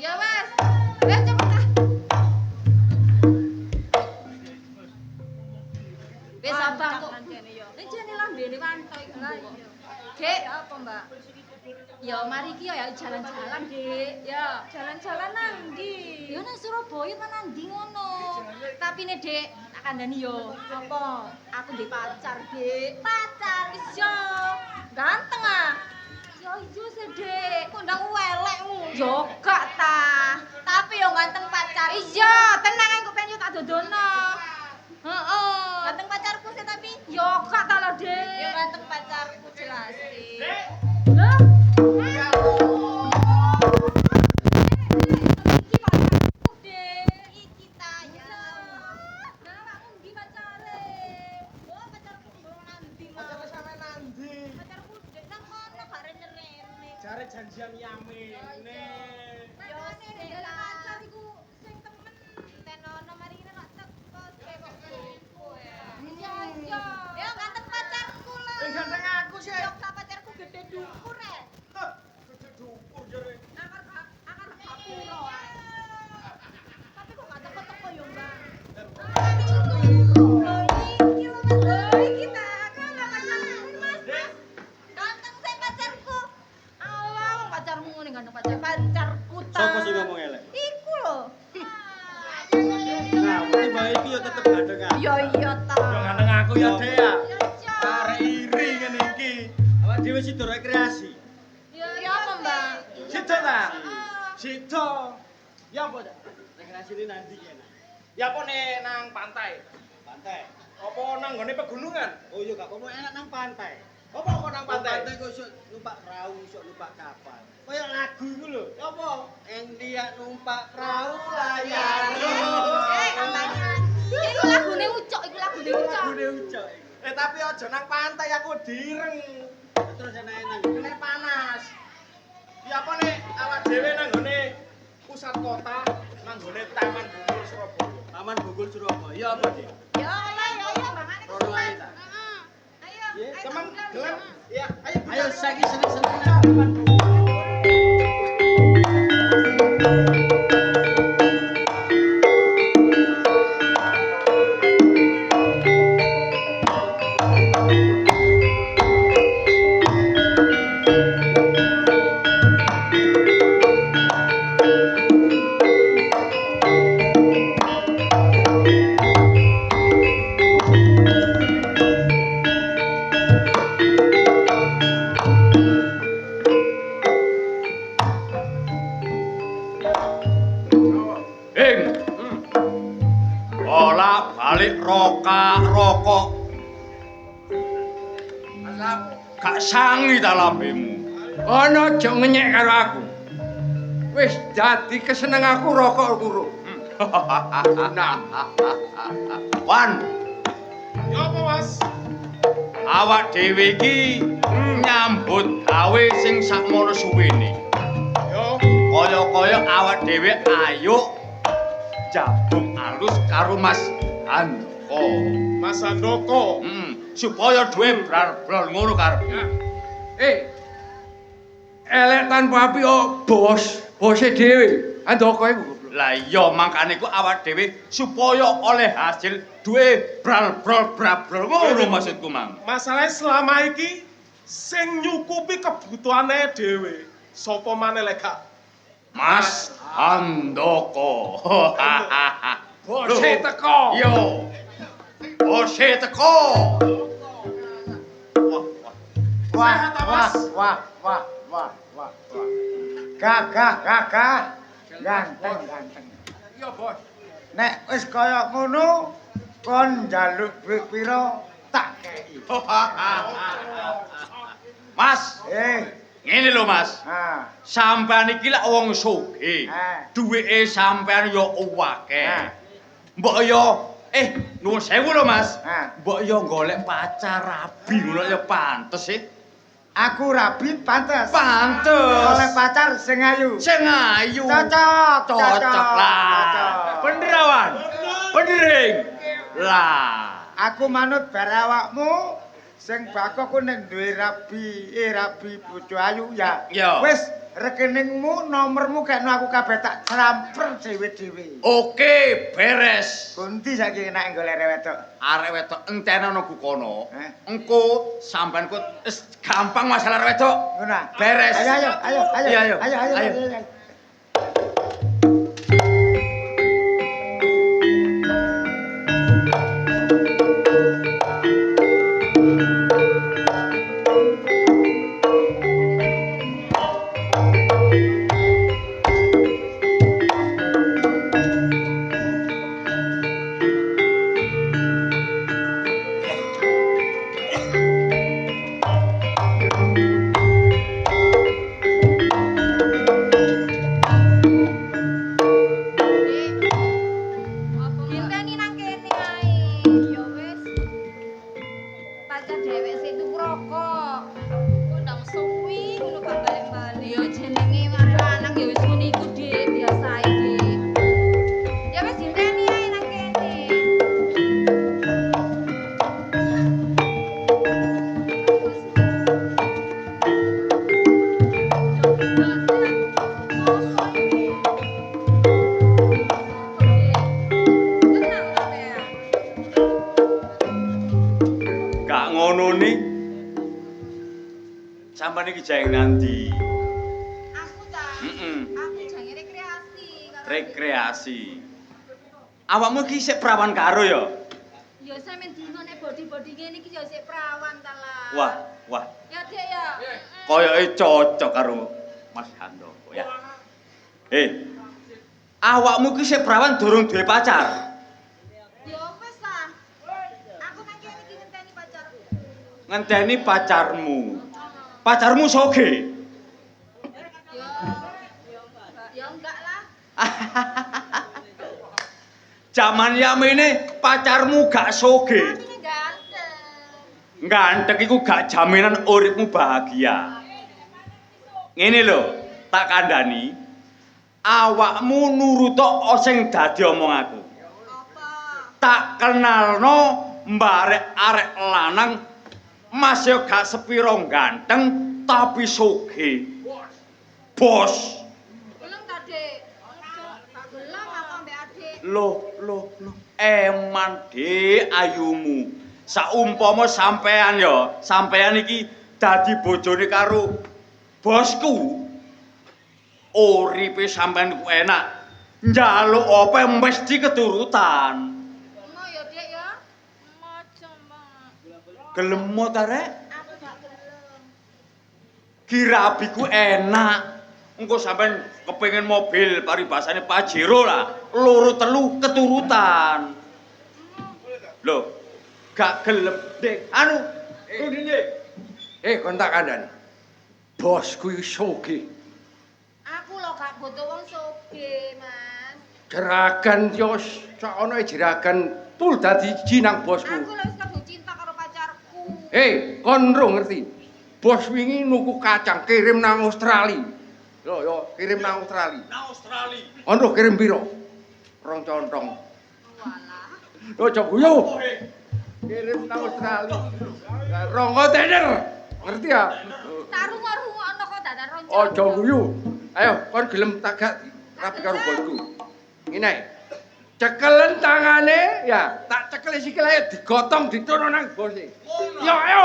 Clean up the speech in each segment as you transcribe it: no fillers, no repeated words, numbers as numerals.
Ya wes. Wes cepet ah. Wes apa kok? Nek jane lambene wantok iku. Dek, apa, Mbak? Ya mari iki ya jalan-jalan, Dik. Ya, jalan-jalan nang ndi? Ya nang Surabaya ta nang ndi ngono. Tapi nek, Dik, tak kandhani yo. Apa? Aku ndek pacar, Dik. Pacar? Iya. Ganteng ah. Ya iya sih, Dik. Kok ndang welekmu? Yo gak ta. Tapi yo ganteng pacar. Iya, tenang aku pengen tak dodono. Heeh. Ganteng pacarku sih tapi yo gak ta lho, Dik. Yo ganteng pacarku jelas sih. Dik. Lah. Jare janjian yamene. Yo sing pacar iku sing temen tenono mari ngene kok teko kok gopo ya. Iya iya. Yo ganteng pacarku lho. Ganteng aku sih. Yo pacarku gede dukur e. Gede dukur jare. Akar kapiro ae. Tapi kok gak teko-teko yo, Mbak. Pacarku ta. Sopo sing ngomong elek? Iku lho. Nah, mbak iki yo tetep ganteng aku. Yo iya ta. Yo ganteng aku ya, Dek ya. Iya. Arek iri ngene iki. Awak dhewe sido rekreasi. Ya apa, Mbak? Sido ta? Sido. Ya apa, Cak? Rekreasi ini nanti kene. Ya apa nih nang pantai? Pantai. Apa nang gone pegunungan? Oh iya gak apa-apa enak nang pantai. Apa kok nang pantai? Pantai kok iso numpak perahu, iso numpak kapal. Kayak lagu iku lho. Ya apa? Endia numpak perahu layar. Kampanye. Iku lagune Ucok, iku lagune Ucok. Lagune Ucok. Tapi aja nang pantai aku direng. Terus enak-enak kena panas. Ya apa nih awak dhewe nang gone pusat kota, nang gone Taman Bungkul Surabaya. Taman Bungkul Surabaya. Ya apa, Dik? Ya ayo mbangane Rono ae ta. Ayo. Nggih, teman gelem. Ya, ayo. Ayo saiki seneng-seneng. Bolak-balik rokok. Gak sangi ta lambemu. Ana aja ngenyek karo aku. Wis dadi keseneng aku rokok kuro. Wan, Ya apa, Mas? awak dhewe iki nyambut gawe sing sakmono suwene. Yo. Kaya-kaya awak dhewe ayo jabung alus karo Mas Handoko. Mas Handoko. Supaya duwe bral-bral ngono karepnya. Elek tanpa api bose dhewe. Andoko iku. Lah iya makane ku awak dhewe supaya oleh hasil duwe bral-bral ngono maksudku, Mang. Masalahnya selama iki sing nyukupi kebutuhane dhewe. Sopo maneh lek gak? Mas Handoko. Bose teko. Yo. Bose teko. Wah. Gagah. Ganteng. Iya, Bos. Nek wis kaya ngono, kon njaluk duit pira tak kei. Mas, ngene lho Mas. Sampeyan iki lak wong sugih. Duwike sampeyan yo akeh. Mbok yo nuwun sewu lho Mas. Mbok yo golek pacar rabi ngono ya pantes sih. Aku rabi pantes. Pantes. Oleh pacar sing ayu. Sing ayu. Cocok lah. Bener awan. Bener. Lah, aku manut bar awakmu Sing bakok ku nek duwe rabi bojo ayu ya. Ya. Wis rekeningmu nomormu kekno aku kabeh tak transfer dhewe-dhewe. Oke, beres. Kunti saiki enak golek arek wedok. Arek wedok entene ana bukono. Engko sampean ku wis gampang masalah arek wedok. Ngono. Beres. Ayo. Iya, ayo. Ayo. Dinteni nang kene ae. Ya wis. Pacar dhewek sik tuku rokok. Kok ndang suwi ngono gak balik-balik. Ya jenenge arek lanang ya wis ngono iku, Dik, biasa ae, Dik. Ya wis dinteni ae nang kene. Gak ngono nih. Sampeyan iki jeng nanti. Aku ta. Aku jange rekreasi. Rekreasi. Awakmu iki sik prawan karo ya? Ya sampean dino nek body-body ngene iki ya sik prawan ta lah. Wah. Ya, Dik ya. Koyoke cocok karo Mas Handoko ya. Awakmu iki sik prawan durung duwe pacar. Ya wis lah. Aku nang kene iki ngenteni pacarku. Ngenteni pacarmu. Pacarmu soge. Ya enggak lah. Jaman yamene pacarmu gak soge. Tapi ganteng. Ganteng iku gak jaminan uripmu bahagia. Ngene lho, tak kandhani. Awakmu nuruta sing dadi omong aku. Apa? Tak kenalno mbarek arek lanang Mas yo gak sepiro ganteng tapi soge. Bos. Gelem ta, Dik? Gak gelem aku ambek adik. Loh. Eman Dik ayumu. Saumpama sampean iki dadi bojone karo bosku. Uripe sampean ku enak. Njaluk apa mesti keturutan. Ngono ya, Dik ya. Macam banget. Gelem mo ta rek? Aku gak gelem. Girabiku enak. Engko sampean kepengin mobil paribasane Pajero lah. Loro telu keturutan. Loh, gak gelem Dik. Anu, Rudine. Kon tak kandhani. Bosku iki soge. Aku lho gak butuh wong sugih, Mas. Jeragan yo sono jeragan tul dadi jinang bosku. Aku lho wis kebu cinta karo pacarku. Kon ro ngerti. Bos wingi nuku kacang kirim nang Australia. Yo kirim nang Australia. Nang Australia. Kon ro kirim piro? 2 contong. Walah. Yo aja guyu. Kirim nang Australia. 2 kontainer. Ngerti ya? Tak rungo-rungokno kok dadak ronco. Aja guyu. Ayo kon gelem tagak rapi karo bosku. Ngene ae. Cekelen tangane ya, tak cekel sikil ae digotong ditono nang bose. Yo ayo.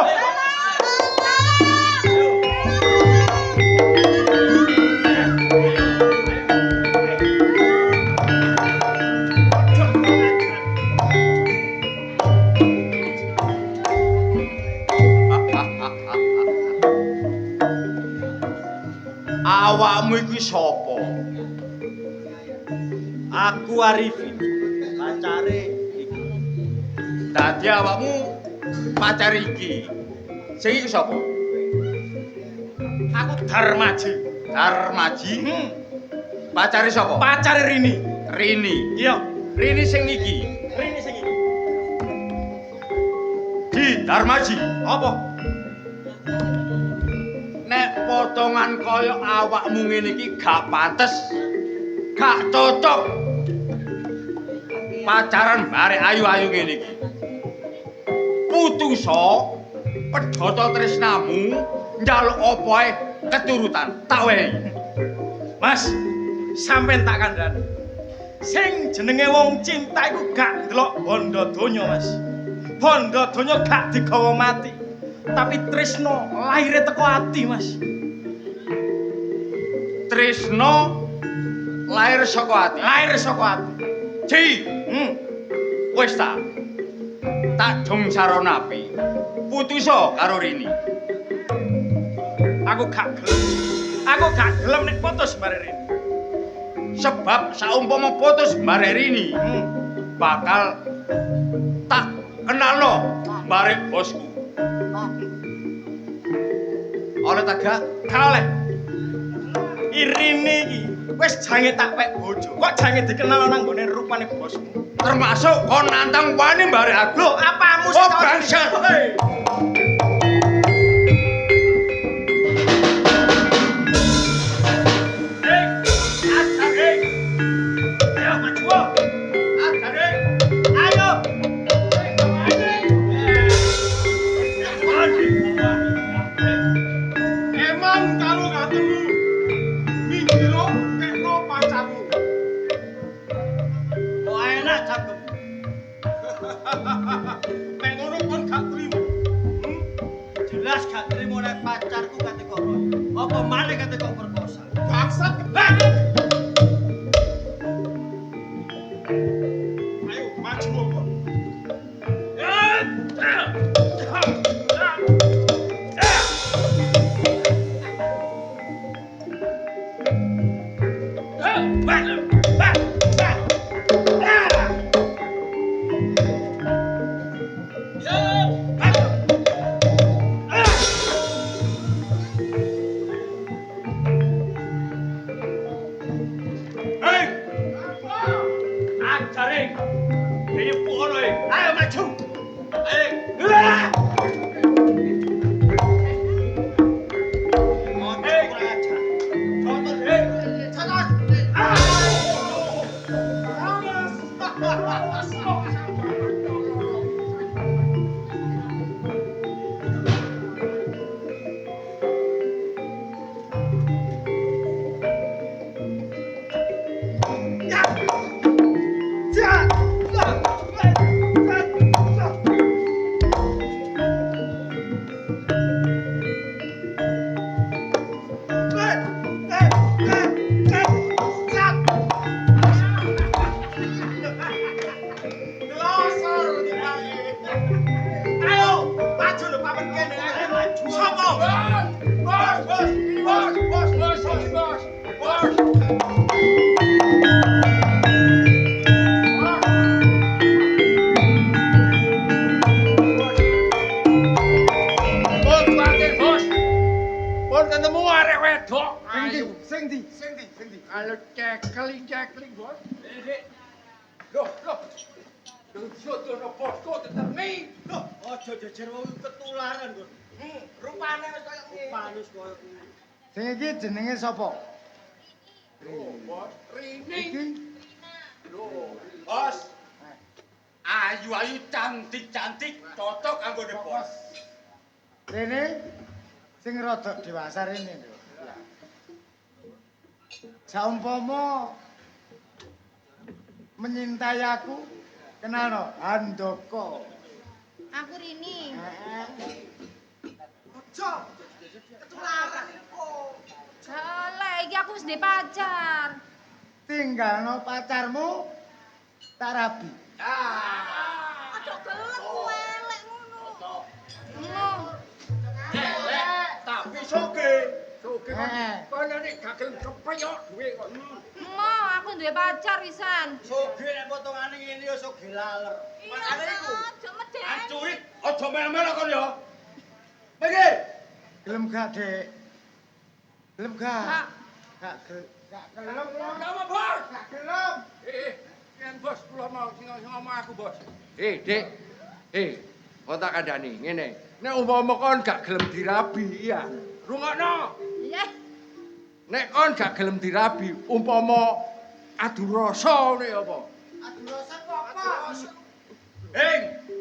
Awakmu iki sapa? Aku Arifin, pacare iki. Dadi awakmu pacar iki. Sing iki sapa? Aku Darmaji. Darmaji. Pacare sapa? Pacare Rini. Rini. Iya, Rini sing iki. Rini sing iki. Di Darmaji. Apa? Nek potongan kaya awakmu ngene iki gak pantes. Gak cocok. Pacaran barek ayu-ayu ngene iki. Putusa pedhota tresnamu njaluk apa ae keturutan tak wehi. Mas, sampean tak kandhani. Sing jenenge wong cinta iku gak ndelok bondo donya, Mas. Bondo donya gak digawa mati. Tapi tresno lahire teko ati, Mas. Tresno lahir saka ati. Lahir saka ati. Ji, wis ta. Tak dong saronapi. Putusa karo Rini. Aku gak gelem. Aku gak gelem nek putus mbare Rini. Sebab saumpama putus mbare Rini, bakal tak kenalno mbare bosku. Oleh tak gak? Gak oleh. Irini iki wis jange tak pek bojo. Kok jange dikenal nang nggone rupane bosmu. Termasuk kon nantang wani mbare aku. Loh, apamu Oh, bangsat. Emang kalau gak temu minggu lo kekno pacarmu. Kok enak cakep. Nek ngono kon gak trimo. Jelas gak trimo nek pacarku kate kok roy. Apa maneh kate kok perkosa. Bangsat. Ayo maju kok. Ayo maju. Kalau cekling bos. Loh. Jodoh bosku tetep nih. Loh, aja jejer wong ketularan, Gus. Rupane wis koyo ngene. Rupane wis koyo ngene. Sing iki jenenge sapa? Bos, Rini. Iki Bos. Ayu cantik cocok kanggo bos. rene sing rada dewasa rene lho. Saumpama menyintai aku, kenal no, Handoko. Aku Rini. Aja. Ketularan kok. Salah, iki aku wis ndek pacar. Tinggal no pacarmu, tak rabi. Aja gelem elek ngono. Elek tapi soge. Soge Eh. kono nek gak gelem kepeyok duwe kok. Aku duwe pacar wisan. Soge nek potongane ngene ya soge laler. Makane iku. Aja medeni. Ancurit aja mel-mel kon ya. Mengke. Gelem gak, Dek? Gelem gak? Kak. Gak gelem. Nama bos. Gak gelem. Yen bos kula mau sing ngomong aku bos. Dik. Kok tak kandhani ngene. Nek umpama kon gak gelem dirabi ya. Rungokno. Iya. Nek kon gak gelem dirabi umpama adu rasa ngene apa? Aduh rasa kok apa?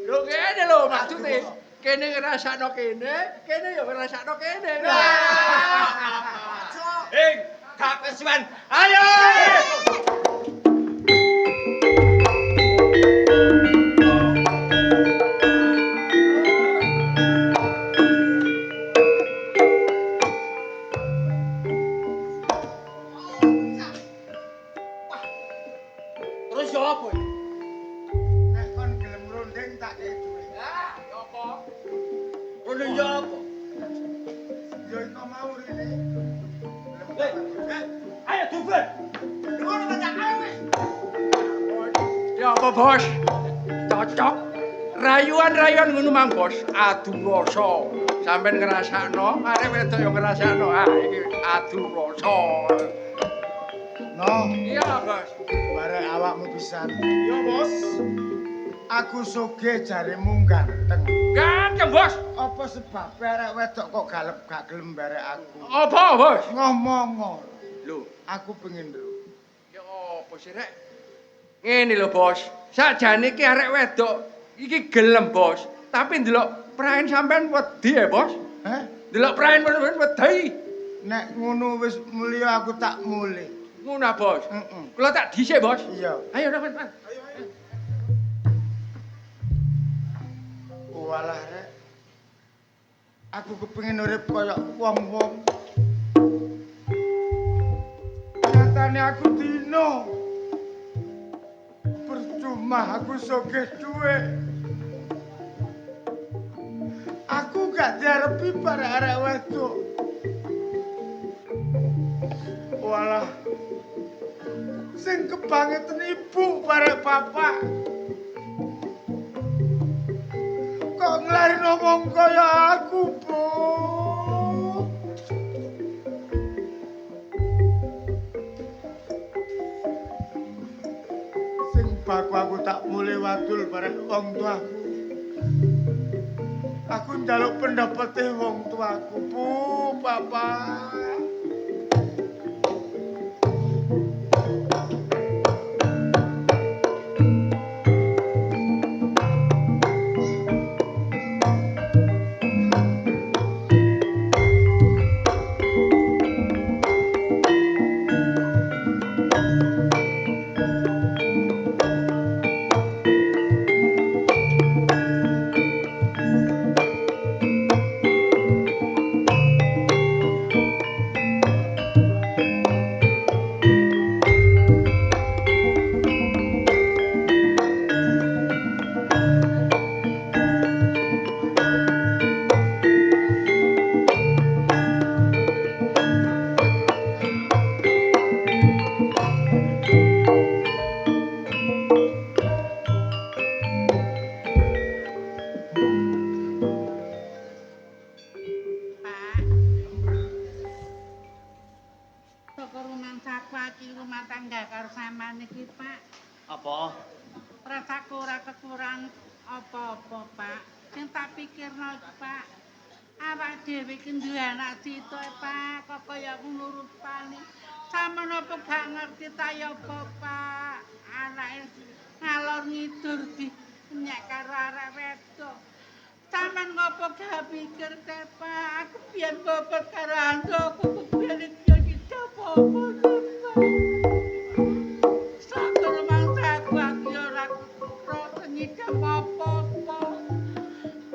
Lho ngene lho maksude. kene ngrasakno kene, kene ya ngrasakno kene. Gak kesuwen. Ayo! Terus ya apa? Nek kon gelem rondeng tak kei duit. Ah, ya apa? Rondeng ya apa? Yo iku mau rene. Ayo duben. Ngono ta ayo wis. Ya apa, Bos? Cocok. Rayuan-rayuan ngono mang, Bos. Adu rasa. Sampeyan ngrasakno, arek wedok ya ngrasakno. Ah, iki adu rasa. No, Iya, Bos. barek awakmu pisan. Yo, Bos. Aku sugih jaremu ganteng. Ganteng, Bos. Apa sebab arek wedok kok gak gelem barek aku? Apa, Bos? Ngomong. Lho, Aku pengen lho. ya apa sih, Rek? Ngene lho, Bos. Sakjane iki arek wedok iki gelem, Bos. Tapi ndelok praen sampean wedi ya, Bos. Heh? Ndelok praen men wedi. Nek ngono wis mulya aku tak mulih. Ngono, Bos. Heeh. Kula tak dhisik, Bos. Iya. Ayo, Mas. Walah rek. Aku kepengin urip kaya wong-wong. Nyatane aku dino. Percuma aku sugih duwe. Aku gak diarepi arek wedok. Walah. Sing kebangetan ibu barek bapak. Kok ngelari ngomong kaya aku, Bu? Sing baku aku tak mulai wadul bareng wong tuaku. Aku njaluk pendapatnya wong tuaku, Bu, Papa. Apa? Rasaku ora kekurangan apa-apa, Pak. Sing tak pikirno, Pak, awak dhewe iki duwe anak sito, Pak, kok kaya nurut pani. Sampeyan apa gak ngerti ta ya apa, Pak? Anake ngalor ngidur di nyek karo arek wedok. Sampeyan ngopo gak pikir teh, Pak? Aku biyen bobot karo andoku, biyen iki apa-apa, Pak. Sakur mangsa aku ya ora krasa nyidam apa-apa.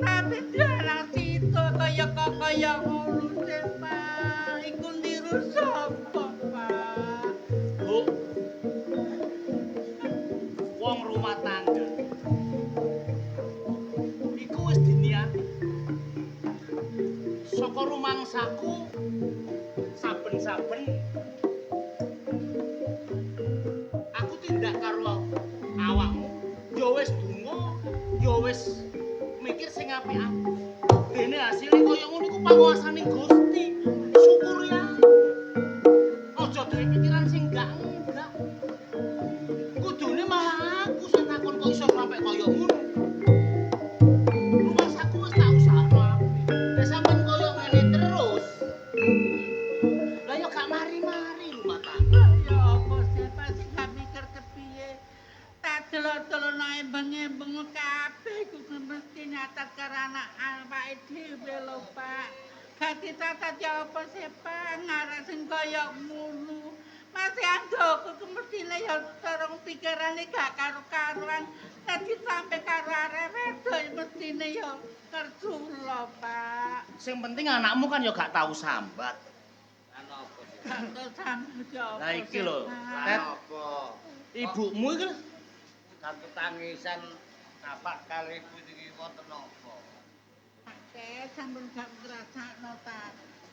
Tapi dalang sito kaya ngono sih, Pak. Iku niru sapa, Pak? Bu. Wong rumah tangga. Iku wis diniati. Saka rumangsaku saben-saben aku tindak karo awakmu. Ya wis donga, ya wis mikir sing apik-apik. Dene hasilé kaya ngono iku panguwasaning Gusti. Syukur ya. Aja duwe pikiran sing enggak. Kudune malah aku sing takon kok iso sampe kaya ngono. Rumahsaku wis tak usahakno apik. Nek sampean kaya ngene terus. Lah ya gak mari-mari rumah tangga. Ya apa sih, Pak, sing gak mikir kepiye? Tak delok-delok nae bengi-bengi kabeh kudu mesti nyatat karo anak awake dhewe lho, Pak. Gak ditatat ya apa sih, Pak? Ngarak sing kaya ngono. Masih andoko kemestine ya terong pikirane gak karo-karuan. Nek disampe karo arek wedok mestine ya kerjula, Pak. Sing penting anakmu kan ya gak tahu sambat. Gak tau sambat ya apa. Lah iki sih, lho, Pak. Tet. Ibumu iki lho. Satu tangisan bapak kali ibu iki wonten apa? Tet, sampun gak ngrasakno ta.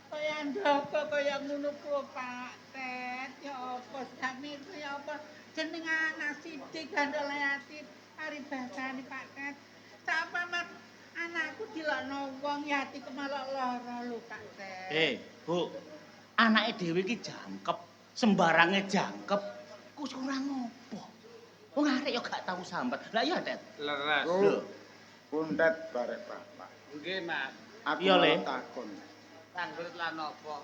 Kaya ndoko kaya ngono ku, Pak Tet. Ya apa sakmene ya apa jeneng anak Siti gandole ati paribasane Pak Tet. Sapa mat anakku dilokno wong ya ati kemalok lara lho Pak Tet. Bu. Anake dhewe iki jangkep, sembarange jangkep. Ku kurang ngopo? Wong arek ya gak tahu sambat. Lah iya, Tet. Leres. Lho. Pundet barek bapak. Nggih, Mas. Aku Iya, Le. mau takon. Tanggul lan apa?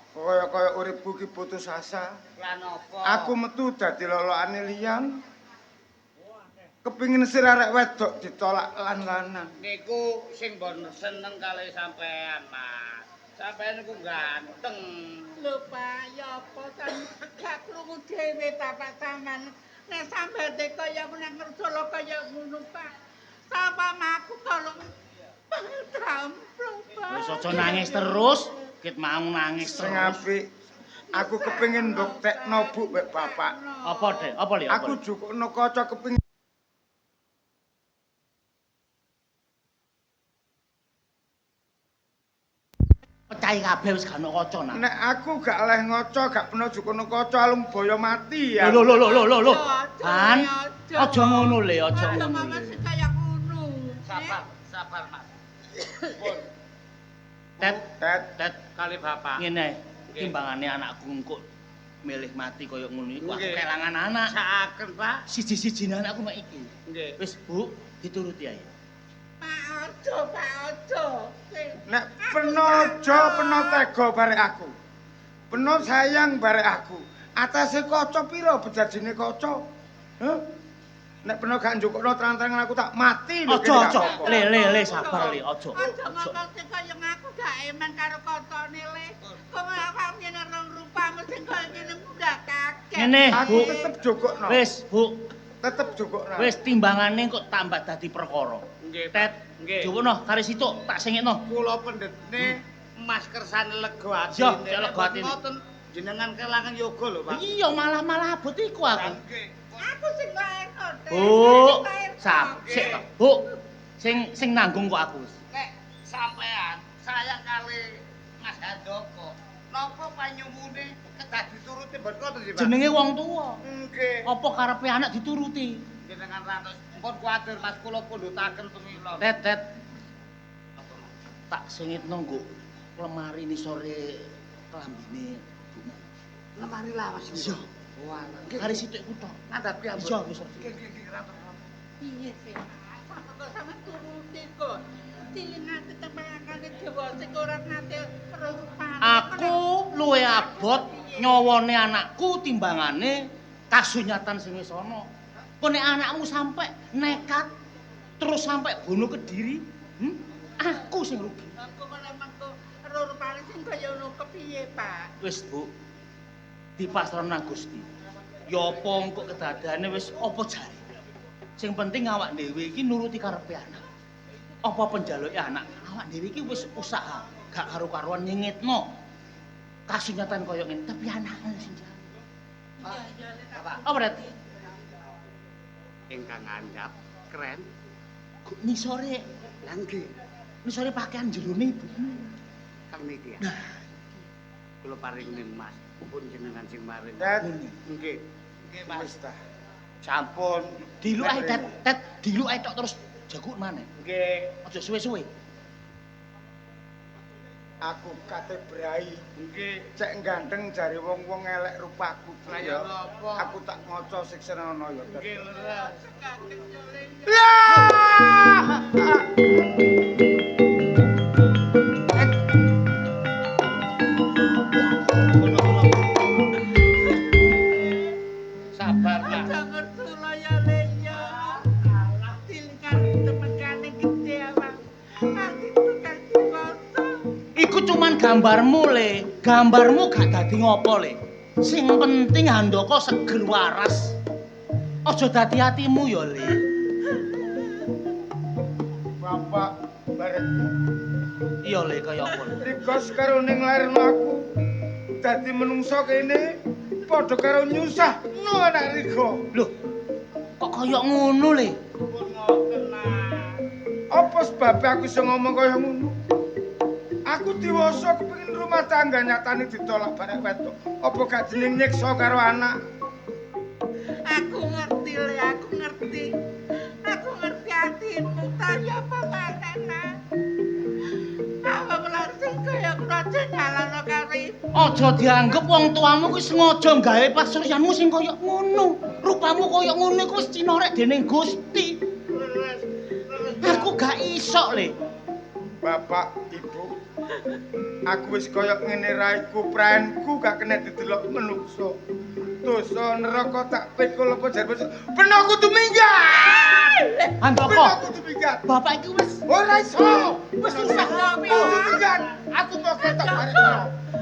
Kaya uripku ki putus asa. Lan apa? Aku metu dadi lolokane liyan. Kepingin sirarek wedok ditolak lan lanang. Niku sing mbon seneng kali sampean, Mas. Sampean niku ganteng. Lho Pak, ya apa kan gak krungu dhewe bapak sampean. Nek sambate kaya menang ngersolo kaya ngono Pak. Sapa aku tolong tamplung Pak. Wis aja nangis terus. Kit mau nangis Sing terus. apik aku kepingin mbuktekno Bu mek bapak. Apa, Dek? Apa li? Aku jukukno kaca kepingin Pecahi kabeh wis gak ono kaca nak. nek aku gak oleh ngaca, gak peno jukukno kaca alung boyo mati ya. Lho. Aja, Han, aja. aja ngono le, aja Aja ngono. mama Le. sing kaya ngono. Sabar, Mas. Tet, Tet, Kali bapak. ngene. Timbangane anakku engko milih mati kaya ngono iku aku Nggih. kelangan anak. Saken, Pak. Siji-sijine anakku mek iki. Nggih. Wis, Bu, dituruti ae. Pak aja. nek peno tega barek aku. Peno sayang barek aku. Atase kaca pira bedajine kaca? Heh? Nek peno gak njukukno terang-terangan aku tak mati lho. kene gak Aja. apa-apa. Le, sabar le, aja. Aja ngomong sing kaya aku gak eman karo kotone le. Kok awakmu yen ora rupamu sing kaya ngene mudah kaget. Ngene, Aku Bu. tetep jukukno. Wis, Bu. Tetep jukukno. Wis timbangane kok tambah dadi perkara. Nggih, Pak. Tet, Nggih. jupukno karo situk tak sengitno. Kula pendhetne Mas kersane lega Yo, atine. cek lega atine. Ngoten jenengan kelangan yoga lho, Pak. Iya, malah abot iku aku. Nggih. Aku sing lairno. Bu, sik to. Bu, sing nanggung kok aku. Nek sampean saya kali Mas Handoko. Napa panyumune kedah dituruti mboten ngoten nggih, Pak? Jenenge wong tuwa. Nggih. Apa karepe anak dituruti? Jenengan rantos pun kuwatir Mas kula pundhutaken pemila. Tet. Tak sengitno nggo lemari ni sore klambine. Lemari lawas. Iya. Walah. Kari situk iku tok. Ngandhap ki Iya, wis. Nggih, rantos. Piye sih? Sampe kok sampe turuti kok. Dilingate tembakane dewa sing ora nate terus pamit. Aku luwe abot nyawane anakku timbangane kasunyatan sing wis ana. Kok nek anakmu sampe nekat terus sampe bunuh Kediri, aku sing rugi. Aku menemang kok rupane sing kaya ngono kepiye, Pak? Wis, Bu. Dipasrahno nang Gusti. Ya apa engko kedadane wis apa jare. Sing penting awak dhewe iki nuruti karepe anak. Apa penjaluke anak? Awak dhewe iki wis usaha, gak karo-karuan nyengitno. Kasunyatan kaya ngene, tapi anakmu sing jalu. Apa Ret? Ingkang ngandhap keren. Kok nisore? Lah nggih, Nisore pakaian jerone ibumu. kang niki ya. Nah, Kula paringne Mas, pun jenengan sing maring. Tet, Nggih. Nggih, Mas. wis ta. Sampun. diluk ae Tet, diluk ae tok terus jagur maneh. Nggih. Aja suwe-suwe. Aku kate brai. Nggih. Cek ganteng jari wong-wong elek rupaku. Lah ya napa? Aku tak ngaca siksenana ya. Tet. Nggih, leres. Kaget yo le. Sabar, Pak. Aja ngertula ya le ya. Dilingkan temekane gede awak. Nanti gambarmu le, gambarmu gak dadi ngopo le. Sing penting Handaka seger waras. Aja dadi atimu ya le. Bapak bareng Iya le kaya apa le. Rigos karo ning lairno aku dadi menungso kene padha karo nyusahno anak Rigo. Loh, kok kaya ngono le? Pun ngoten nah. Apa sebab aku iso ngomong kaya ngono? Aku diwasa kepengin rumah tangga nyatane ditolak barek wedok. Apa gak jeneng nyiksa karo anak? Aku ngerti le, aku ngerti. Aku ngerti hatimu, tapi apa makana? Apa langsung kaya raja nyalano kari. Aja dianggep wong tuamu kuwi sengaja gawe pasuryanmu sing kaya ngono. Rupamu kaya ngono iku wis cinorek dening Gusti. Aku gak iso le. Bapak, Ibu, aku wis kaya ngene raiku pranku gak kena didelok menungso. Dosa neraka tak pikul apa jar ben aku kudu minggat. Handoko. Ben aku kudu minggat. Bapak iki wis Ora iso. wis susah ngopi. Kudu minggat. Aku mau ketok barekno.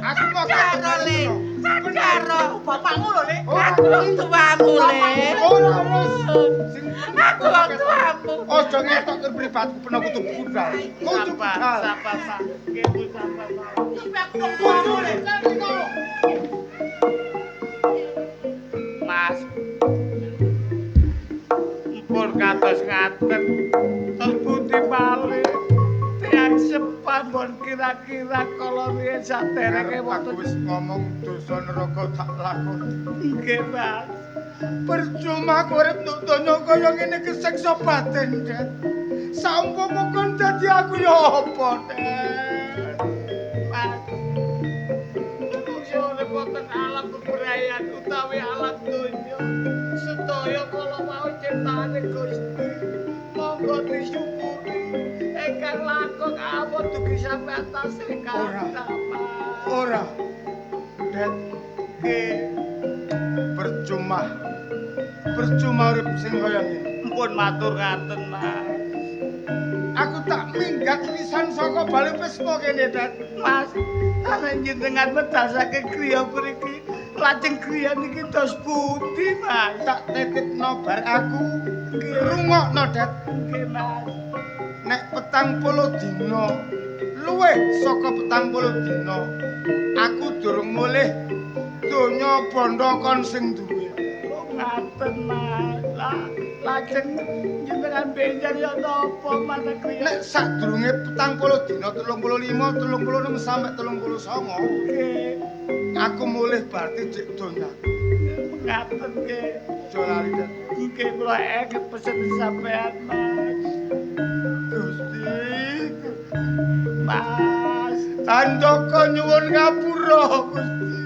Aku mau ketok Karo le, karo Bapakmu lho le. aku wong tuamu le. Ora wis. Sing Aku wong tuamu. ojo ngetok ke mripatku ben aku kudu budal. Kudu budal. Pak. Nggih Bu sapa Pak. Iki aku wong tuamu le. Mas. Mpun kados ngaten. Terputi malih. Tiang sepan bon kira-kira kala riyen saderenge Aku wonten. wis ngomong dosa neraka tak lakoni. Nggih, Mas. Percuma aku urip nduk donya kaya ngene kesiksa batin, Det. Saumpama kon dadi aku ya apa, Det? Mas. Manungsa urip wonten alam bebrayan utawi alam donya. Sedaya kala mau ciptaane Gusti. Monggo disyukuri. Ingkang lakon awon dugi sampeyan tasih Ora. Det, percuma. Percuma urip sing kaya ngene. Mpun matur ngaten, Mas. Aku tak minggat pisan saka bali pesmo kene, Det. Mas, sampeyan jenengan medal saking griya mriki. Lajeng griya niki dos pundi, Mas? Tak titipno bar aku. Rungokno, Det. Nggih, Mas. Nek 40 dina luwih saka 40 dina aku durung mulih donya bondo kon sing duwe. Ngaten, Mas. Lajeng jenengan benjar ya napa mana griya? Nek sadurunge 40 dina 35, 36 sampai 39 Nggih. aku mulih berarti cek donya. Ngaten nggih. Aja lali, Det. Nggih kula engket pesen sampean, Mas. Gusti, Mas. Handaka nyuwun ngapura, Gusti.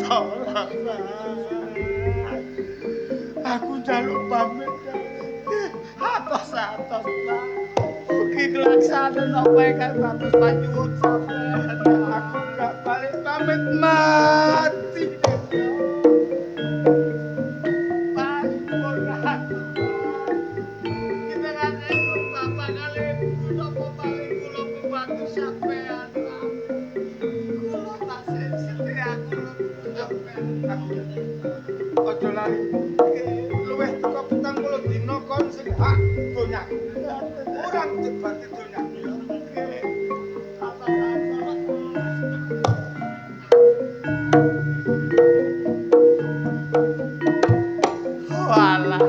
Tolong, Mas. Aku njaluk pamit. Atos-atos, Pak. Mugi kelaksana napa ingkang bagus panyuwun sampeyan. Aku gak balik pamit mati. Mas, pun ngatur, Mas. Kita kan ikut bapak kali napa paling kula pembantu sampeyan, Pak. Kula tasih setia kula sampeyan. Aja lali. Luwih teko 40 dina kon sing hak donyaku. Ora dibati donyaku. Walah.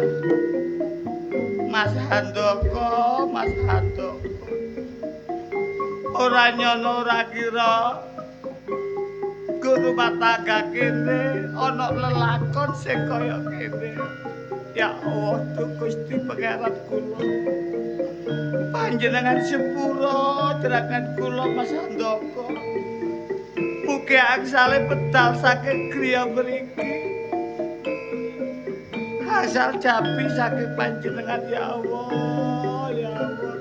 Mas Handoko, Mas Handoko. Ora nyono ora kira guru mataga kene ana lelakon sing kaya kene. Ya Allah, Duh Gusti pangeran kula. Panjenengan sepura jerakan kula Mas Handoko. Mugi angsale pedal saking griya mriki. Asal japi saking panjenengan ya Allah, ya Allah.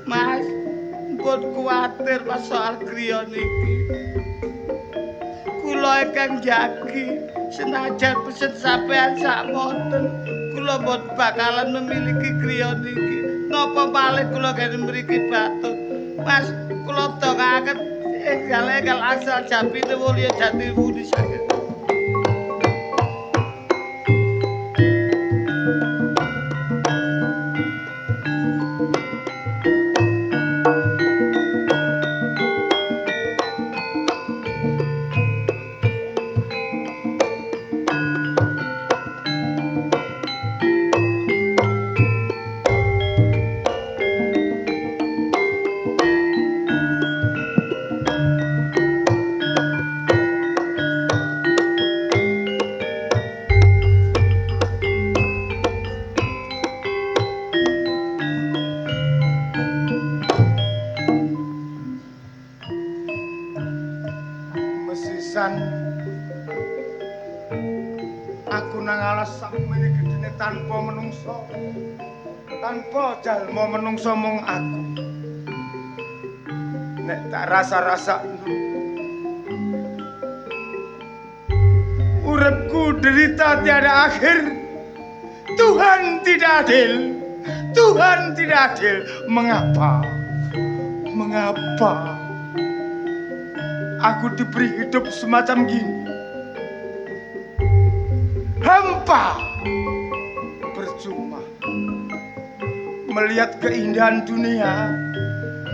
Mas, mpun kuwatir Mas soal griya niki. Kula ingkang jagi senajan pesen sampean sakmonten, kula mboten bakalan memiliki griya niki. Napa malih kula kene mriki batut. Mas, kula kula tokaken enggal asal Japite Mulya Jati Budi saged. Mesisan aku nang alas sakmene gedene tanpa menungso, tanpa jalma menungso mung aku. Nek tak rasa-rasa uripku derita tiada akhir. Tuhan tidak adil. Tuhan tidak adil. Mengapa? Mengapa aku diberi hidup semacam gini? Hampa, percuma melihat keindahan dunia,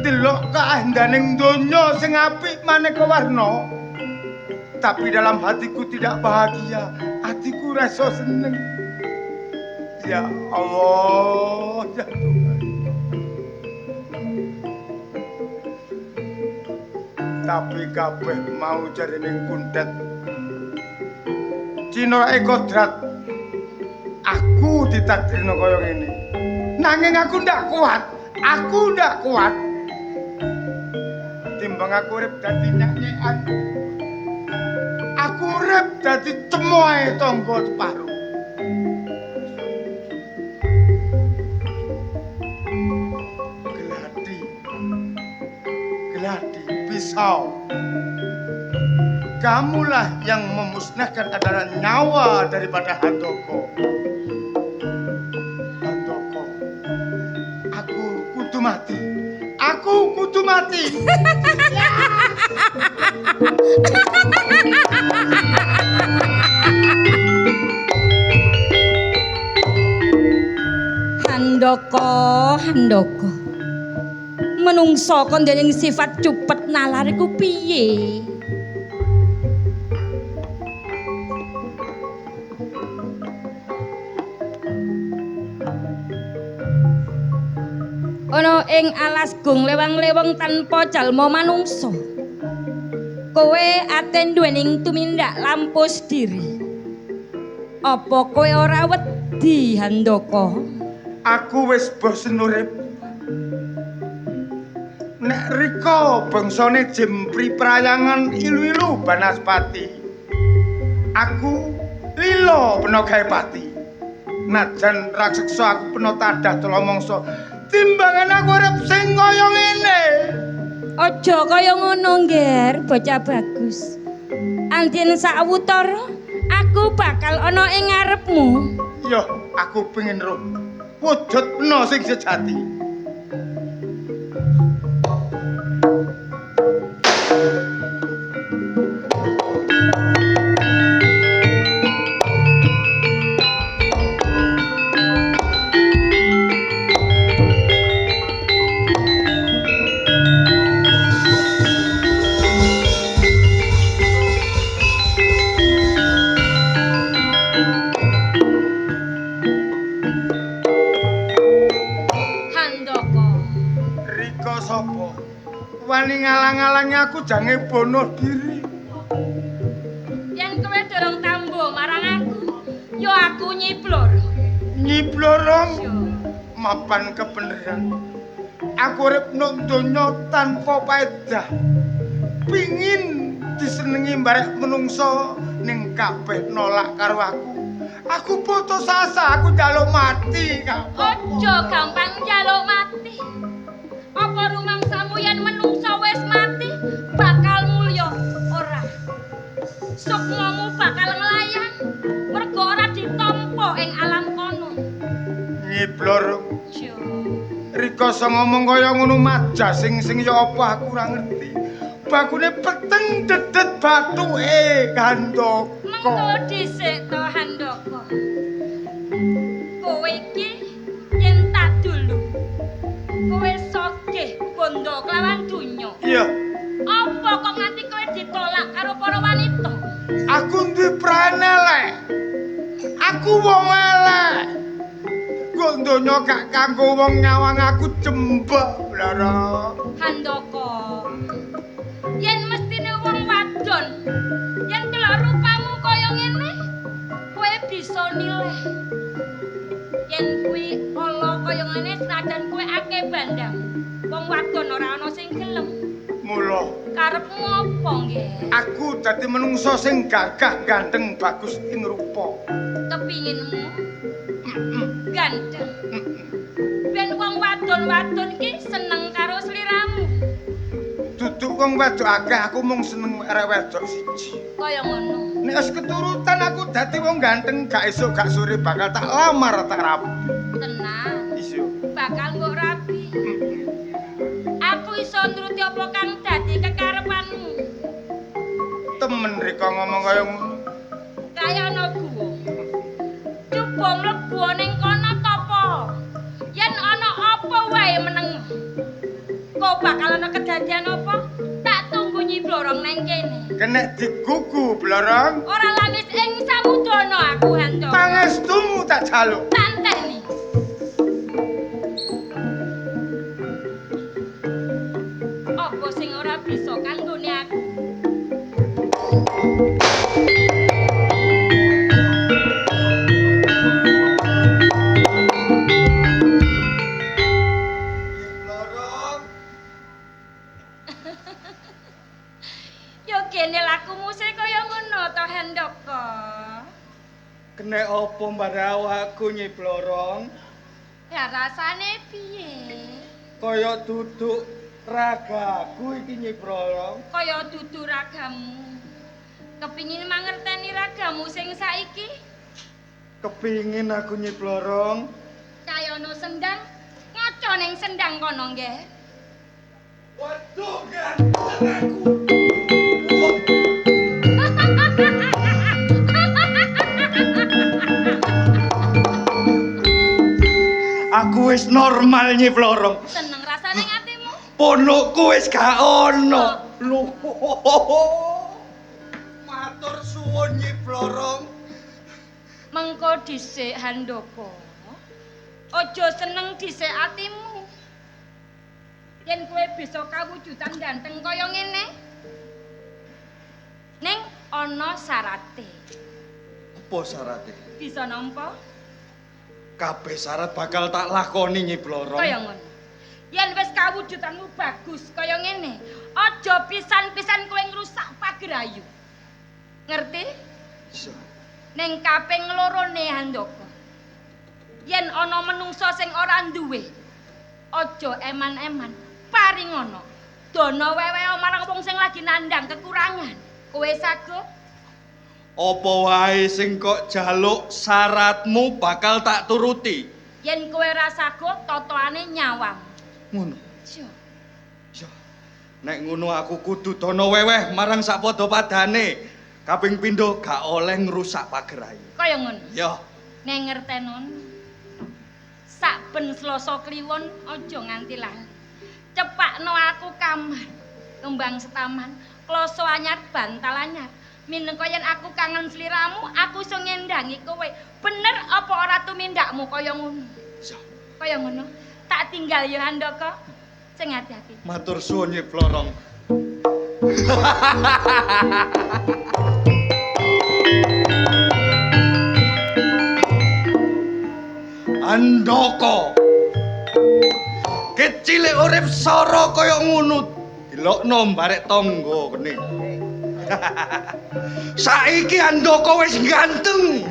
delok kaendaning donya sing apik maneka warna, tapi dalam hatiku tidak bahagia, hatiku rasa seneng. Ya Allah, ya Tuhan. Tapi kabeh mau jarining kundet Cina kodrat. Aku ditakdirno kaya ngene. Nanging aku ndak kuat. Aku ndak kuat. Timbang aku urip dadi nyanyian. Aku urip dadi cemoe tangga separuh. Geladi pisau. Kamulah yang memusnahkan adalah nyawa daripada Handoko. Handoko, aku kudu mati. Aku kudu mati. Handoko. Menungso kon dening sifat cupet nalar iku piye? Ana ing alas gung lewang-leweng tanpa jalma manungsa. Kowe aten duwening tumindak lampus diri. Apa kowe ora wedi, Handoko? Aku wis bosen urip. Nek rika bangsane Jempri Prayangan ilu-ilu Banaspati. Aku lila pena gawe pati. Najan raseksa aku pena tadah tolomongso. Timbangan aku urip sing kaya ngene. Aja kaya ngono, Ngger, bocah bagus. Anjen sawetara aku bakal ana ing ngarepmu. Yo, aku pengen roh wujud pena sing sejati. Wani ngalang-alangi aku jange bunuh diri. Yen kowe dorong tambo marang aku, yo aku nyiblor. Nyiblorong mapan kebeneran. Aku urip nang donya tanpa paedah. Pingin disenengi barek menungso ning kabeh nolak karo aku. Aku putus asa, aku njaluk mati, Kak. Aja gampang njaluk mati. Apa rumangsamu yen menungso wis mati bakal mulya ora? Sukmamu bakal nglayang mergo ora ditampa ing alam kono. Nyiblor. dikoso ngomong kaya ngono majas sing ya apa aku ora ngerti. Bakune peteng dedet bathuke Handoko. Mengko dhisik to Handoko. Kowe iki yen tak dulu. Kowe sogeh bondo kelawan donya. Iya. Apa kok nganti kowe ditolak karo para wanita? Aku duwe prane elek. Aku wong elek. Kok donya gak kanggo wong nyawang aku jembek, Lara. Handoko. Yen mestine wong wadon, yen delok rupamu kaya ngene, kowe bisa nilai. Yen kuwi ala kaya ngene senajan kowe akeh bandang. Wong wadon ora ana sing gelem. Mula Karepmu apa nggih? aku dadi menungso sing gagah ganteng bagus ing rupa. Kepinginmu ganteng. Ben wong wadon-wadon ki seneng karo sliramu. Duduk wong wedok akeh aku mung seneng arek wedok siji. Kaya ngono. Nek wis keturutan aku dadi wong ganteng gak esuk gak sore bakal tak lamar tak rapi. Tenang. Iso. Bakal mbok rapi. Aku iso nuruti apa kang dadi kekarepanmu. Temen rika ngomong kaya ngono. Kaya ana guwa. Coba mlebu ning kono topo. Yen ana apa wae meneng. Kok bakal ana kedadian apa? Tak tunggu Nyi Blorong nang kene. Kenek digugu blorong. Ora lamis ing samudana aku Handoko. Pangestumu tak jaluk. Tanteni. Apa sing ora bisa kanggone aku? Blorong. Yo kene lakumu sing kaya ngono to Handoko. Kenek apa mbare awakku Nyi Blorong? Ya rasane piye? Kaya duduk ragaku iki Nyi Blorong. Kaya dudu ragamu. Kepingin mangerteni ragamu sing saiki? Kepingin aku Nyi Blorong. Kaya ono sendang, ngaca ning sendang kono nggih. Waduh ganteng aku. Aku wis normal Nyi Blorong. Seneng rasane atimu? Ponokku wis gak ono. Lho. Matur suwun Nyi Blorong. Mengko dhisik Handoko. Aja seneng dhisik atimu. Yen kowe bisa kawujudan ganteng kaya ngene. Ning ana syarate. Apa syarate? Bisa nampa? Kabeh syarat bakal tak lakoni Nyi Blorong. Kaya ngono. Yen wis kawujudanmu bagus kaya ngene, aja pisan-pisan kowe ngrusak pagerayu. Ngerti? Iso. Ning kaping lorone Handoko. Yen ana menungsa sing ora duwe, aja eman-eman, paringono. Dana weweho marang wong sing lagi nandhang kekurangan. Kowe sago? Apa wae sing kok jaluk syaratmu bakal tak turuti. Yen kowe ra sago, totoane nyawang. Ngono. Yo. Ya. Nek ngono aku kudu dana weweh marang sakpada padane. Kaping pindho gak oleh ngrusak pagerayu. Kaya ngono. Ya. Nek ngertenon. Saben Selasa Kliwon aja nganti lali. Cepakno aku kamar. Kembang setaman, kloso anyar, bantal anyar. Minengko yen aku kangen sliramu, aku iso ngendangi kowe. Bener apa ora tumindakmu kaya ngono? Ya. Kaya ngono. Tak tinggal ya Handoko. Sing ati-ati. Matur suwun Nyi Blorong. Handoko. Kecile urip sara kaya ngono. Dilokno mbarek tangga kene. Saiki Handoko wis ganteng.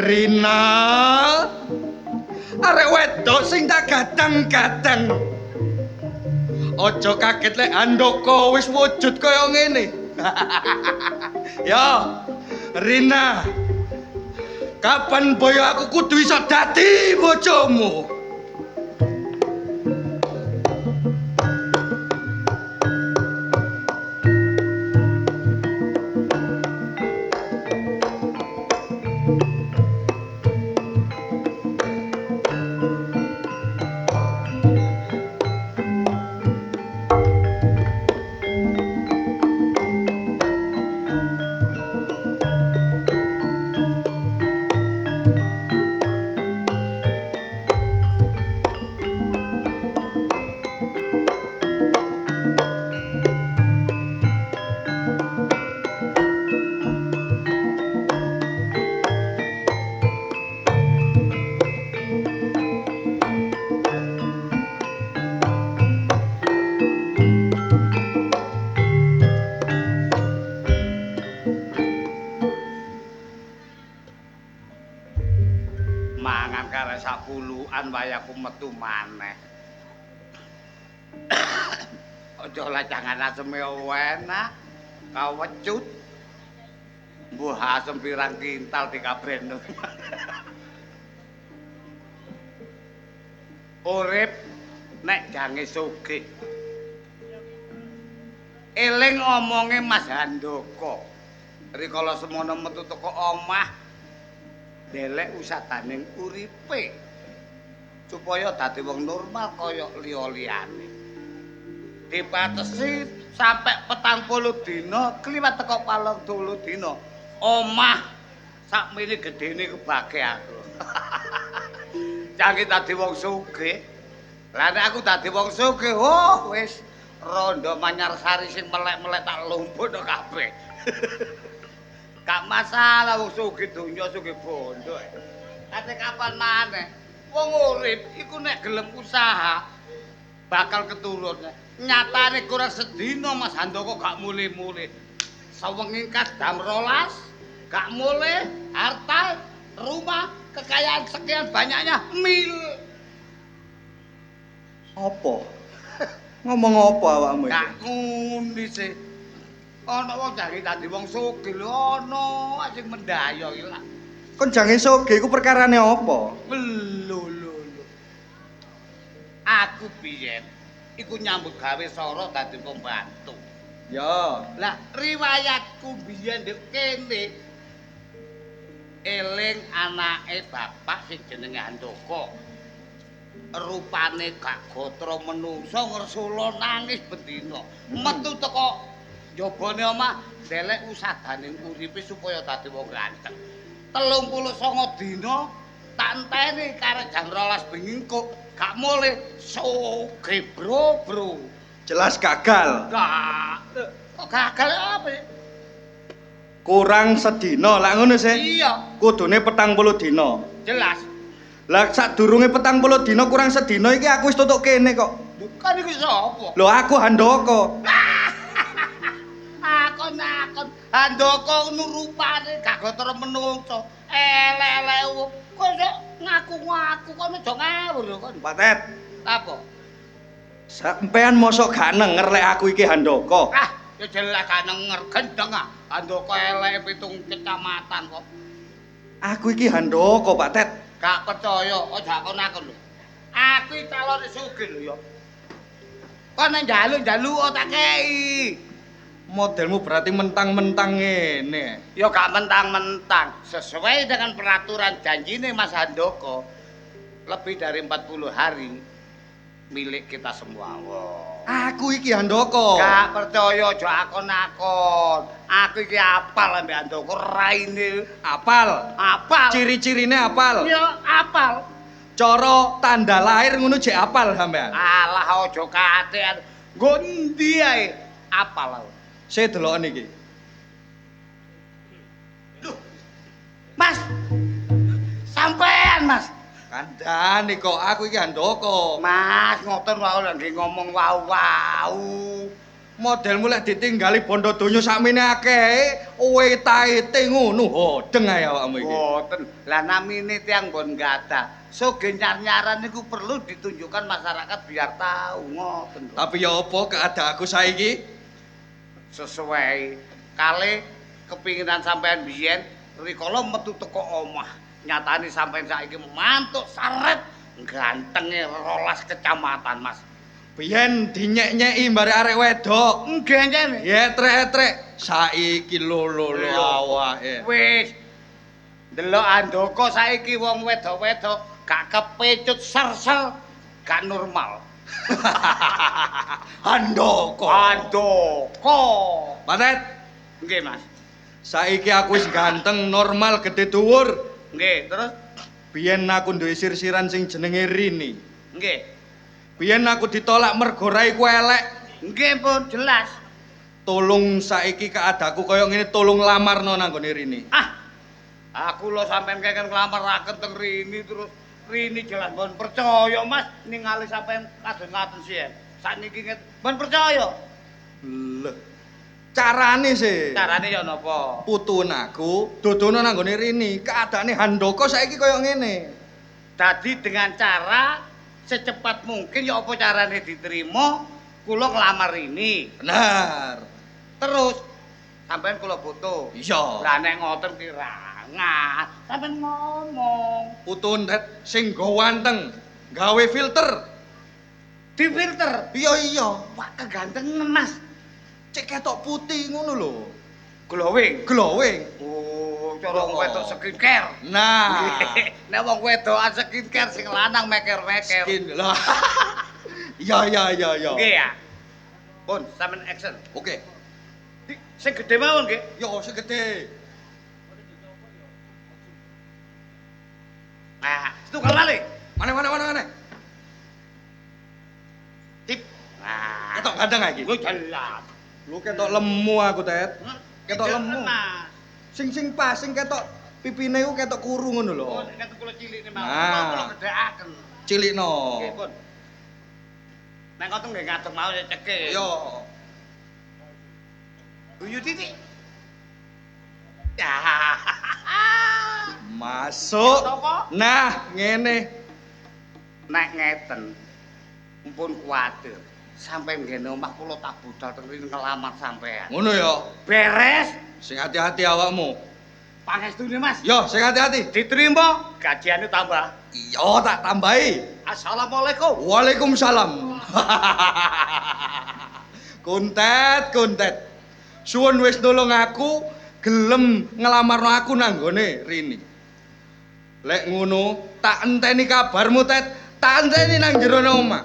Rina. Arek wedok sing tak gadang-gadang. Aja kaget lek Handoko wis wujud kaya ngene. Ya, Rina. Kapan boyo aku kudu iso dadi bojomu? Mangan kare sapulukan wayaku metu maneh. Aja lacangan aseme enak, kawecut. Mbuh asem pirang kintal dikabreno. Urip nek jange sugih. Eling omonge Mas Handoko. Rikala semono metu teko omah delek usadaning uripe supaya dadi wong normal kaya liya-liyane. Dipatesi sampe 40 dina kliwat teko 40 dina omah sakmene gedene kebake aku. Jange dadi wong sugih. Lah nek aku dadi wong sugih, oh wis rondo Manyarsari sing melek-melek tak lumpukno kabeh. Gak masalah wong sugih donya sugih bondo. Ate kapan maneh wong urip iku nek gelem usaha bakal keturun. Nyatane kurang sedina Mas Handoko gak mule-mule. Sawengi kadam 12 gak mule, harta, rumah, kekayaan sekian banyaknya mil. Apa? Ngomong apa awakmu iki? Gak ngundi sih. Ana wong jange dadi wong sugih lho ana sing mendayo iki lak. Kon jange sugih iku perkarane apa? Lho. Aku biyen iku nyambut gawe sora dadi pembantu. Ya, Lah riwayatku biyen ndek kene eling anake bapak sing jenenge Handoko. Rupane gak gotra menungso ngersula nangis bendina. Metu teko jabane omah ndelek usadaning uripe supaya dadi wong ganteng. 39 dina tak enteni karek jam 12 bengi kok gak mulih sugih bro. jelas gagal. Gak. Kok gagal apa? Kurang sedina, lak ngono sih. Iya, Kudune 40 dina. jelas. Lah sadurunge 40 dina kurang sedina iki aku wis tutuk kene kok. Kan iku sapa? Lho aku Handoko. Akon Handoko nurupane gak gotor menungso. Elek-elek wong. Kok iso ngaku-ngaku kok aja ngawur kon. Patet, Apa? sampean mosok gak nenger lek aku iki Handoko. Ah, ya jelas gak nenger gendeng ah. Handoko elek 7 kecamatan kok. Aku iki Handoko, Pak Tet. Gak percaya, aja akon-akon lho. Aku iki calon sugih lho ya. Kon nek njaluk-njaluk tak kei. Modelmu berarti mentang-mentang ngene. Ya gak mentang-mentang, sesuai dengan peraturan janjine Mas Handoko. Lebih dari 40 hari milik kita semua. Wow. Aku iki Handoko. Gak percaya aja akon-akon. Aku iki apal ambek Handoko raine. Apal. Apal. Ciri-cirine apal. Ya apal. Cara tanda lahir ngono jek apal sampean. Alah aja katean. Nggo endi ae apal aku. Saya deloken iki. Mas. Sampean, Mas. Kandhane kok aku iki Handoko. Mas, ngoten wae lagi ngomong wau-wau. Modelmu lek ditinggali bondo donya sakmene akeh, wetahe ngono hodeng ae awakmu iki. Boten. Lah namine tiyang bon gadah. Sugih nyar-nyaran niku perlu ditunjukkan masyarakat biar tahu ngoten. Tapi ya apa keadaanku saiki? Sesuai kali kepinginan sampean biyen rikala metu teko omah nyatane sampean saiki mantuk saret gantenge 12 kecamatan, Mas. Biyen dinyek-nyeki bare arek wedok. Nggih, Ncen. Etrek-etrek saiki lho awake. Wis delok andoko saiki wong wedok-wedok gak kepecut sersel, gak normal. Handoko. Andoko. Patet, Nggih, Mas. saiki aku wis ganteng, normal, gede dhuwur. Nggih, terus Biyen aku duwe sirsiran sing jenenge Rini. nggih. Biyen aku ditolak mergo raiku elek. Nggih, pun jelas. Tolong saiki keadaku kaya ngene tolong lamarno nang gone Rini. Aku lho sampean keken nglamaraken teng Rini terus Rini jelas mbon percaya, Mas, ningali sampean kadon ngaten sih. Sakniki mbon percaya. Lho. Carane sih. Carane ya napa? Putun aku dodono nang gone Rini. Keadaane Handoko saiki kaya ngene. Dadi dengan cara secepat mungkin ya apa carane diterima kula nglamar Rini. Benar. Terus sampean kula foto. Iya. Lah nek ngoten kirangan, sampean ngomong. Putun det sing gawanteng, gawe filter. Di filter. Iya. Wah, kegantengan, Mas. Cek ketok putih ngono lho. Glowing. Glowing. Oh, cara wong wedok skincare. Nah, Nek wong wedokan skincare sing lanang meker-meker. skin lah. Iya. Nggih ya. Pun, sampean action. Oke. Sing gedhe mawon nggih. Yo sing gede. Nah, setunggal malih. Mana. Tip. Nah, Ketok gandeng iki. gue jelas. Lu ketok lemu aku, Tet. Ketok Jelas, lemu. Mas. Sing pas sing ketok pipine ku ketok kuru ngono lho. Oh, nek kula cilik ne mawon. Nah. Kula gedheaken. Cilikno. Nggih, Pun. Nek ngoten nggih ngadeg mawon ya cekik. Yo. Guyu titik. Ya. Masuk. Apa? Nah, ngene. Nek ngeten mumpun kuwatir sampeyan ngene omah kula tak budal terus ngelamar sampean. Ngono ya. Beres? Sing hati-hati awakmu. Pangestune, Mas. Yo, sing hati-hati. Diterima, gajiane tambah. Iya, tak tambahi. Assalamualaikum. Waalaikumsalam. Kuntet. Suwun wis nulung aku, gelem ngelamarno aku nang gone Rini. Lek ngono, tak enteni kabarmu, Tet. Tak enteni nang jero omah.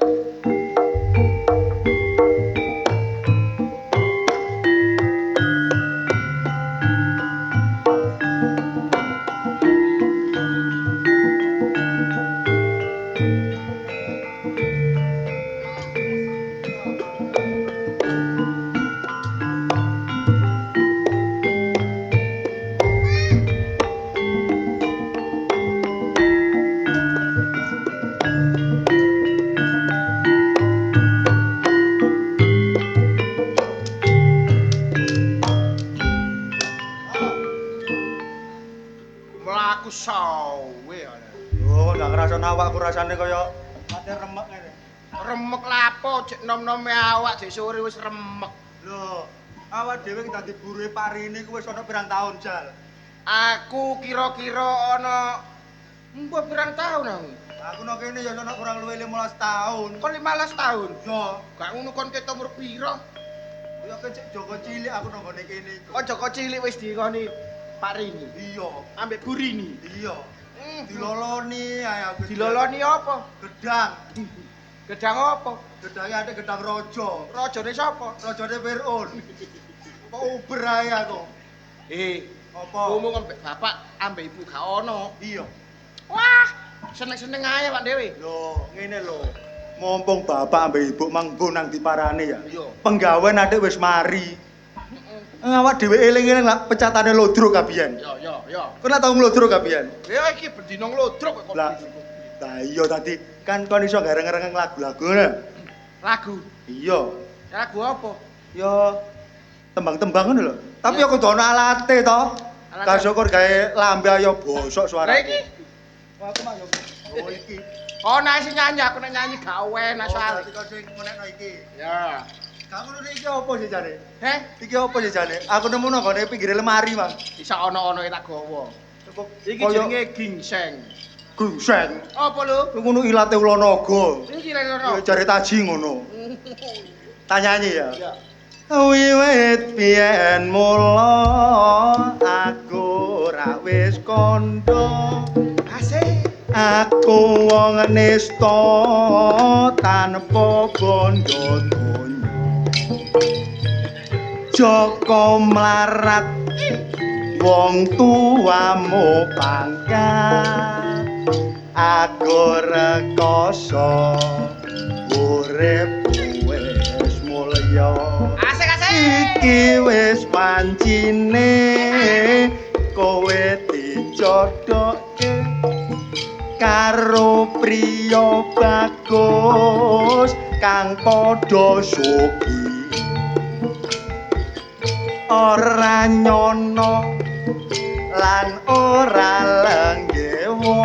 Mlaku sawe. Oh, ndak ngrasakno awakku rasane kaya mate remek ngene. Remek lapo, cek nom-nome awak jek sore wis remek. Lho, awak dhewe dadi buruhe Parini ku wis ana pirang taun, Jal? Aku kira-kira ana mbok pirang taun aku. Aku nang kene ya ana kurang luwih 15 taun. Kok 15 taun? Yo, gak ngono kon ketok umur pira? Ya kan cek Joko cilik aku nang gone kene iku. Oh, Joko cilik wis dikoni Parini. Iya, ambek Burini. Iya. Diloloni ae aku. Diloloni apa? Gedang. Gedang apa? Gedange ate gedang raja. Rajane sapa? Rajane Fir'aun. Kok uber ae aku. Apa? Ngomong ambek bapak ambek ibu gak ono. Iya. Wah, seneng-seneng ae Pak Dewi. Lho, ngene lho. Mumpung bapak ambek ibu manggo nang diparani ya. Iya. Penggawean adik wis mari. Awak dhewe eling-eling lak pecatane lodro kabiyen. Yo. Kok tau nglodro kabiyen? Ya iki bendina nglodro kok. Lah iya tadi kan kon iso gareng-gareng lagu-lagu ngono. Lagu? Iya. Lagu apa? Ya tembang-tembang ngono lho. Tapi ya kudu ana alate to. Ka syukur gawe lambe ayo bosok suarane. Lah iki. Aku mah yo. Oh iki. Oh nek sing nyanyi aku nek nyanyi gak enak soal. Oh sing menekno iki. Ya. Kamu iki apa sih jane? Heh, Iki apa sih jane? Aku nemu nang gone pinggir lemari, Mang. bisa ono-ono tak gawa. Iki Kaya- jenenge gingseng. Gungseng. Apa lho? Ngono ilate ula naga. Iki lho. Ya jare taji ngono. Tanyani ya. Ya. Wiwit biyen mula aku ra wis kandha. Asik. Aku wong nista tanpa bondo donya. Joko mlarat wong tuamu pangkat. Aku rekoso urip wis mulya. Asik. Iki wis pancine kowe dijodohke karo priya bagus kang padha sugih. Ora nyono lan ora lenggewo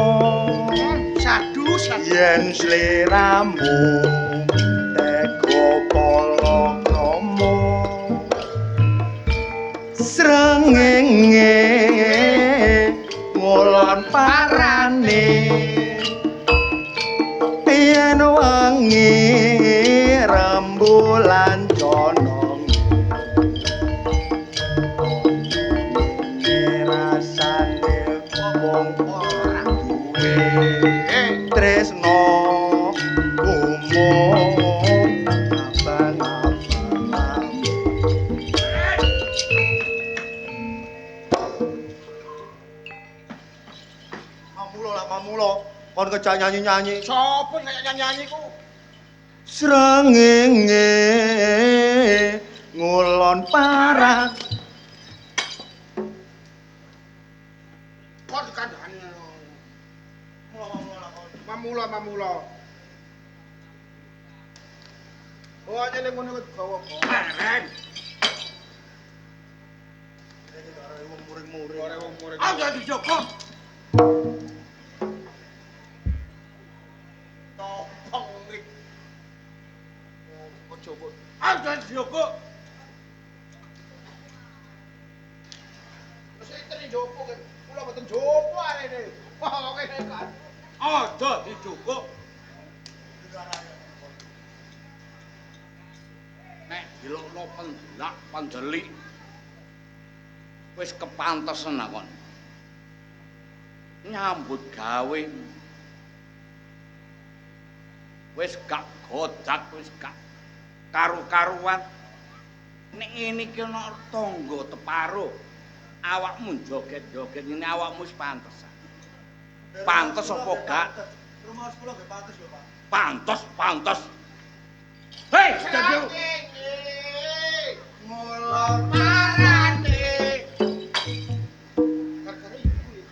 Sadu. yen sliramu teko palakrama srengenge ngulon parane yen wangi rembulan condong rasane wong ora duwe tresno umum abang-abang. Mamulo kon kejak nyanyi-nyanyi. Sopo kayak nyanyi ku? Srengenge ngulon parang Kon kandhane. Mamula. Oh, nyene ngono kok gawa kok. Keren. wong muring-muring. Ora wong murid. Ah, jadi Joko. Topong mrik. Oh, coba. Ah, jadi Joko. Wis iki Joko kan. Kula mboten Joko arene. Wah, oke kan. Aja dijukuk. Nek dilokno pendelak pendelik wis kepantesen akon. Nyambut gawe wis gak godak, wis gak karu-karuan. Nek ngene iki ana tangga teparo, awakmu joget-joget ngene awakmu wis pantesan. Pantes apa gak? Rumah sekolah gak pantes lho, Pak. Pantes. Hei, jadi Ngulon Parane. Gara-gara iku ya.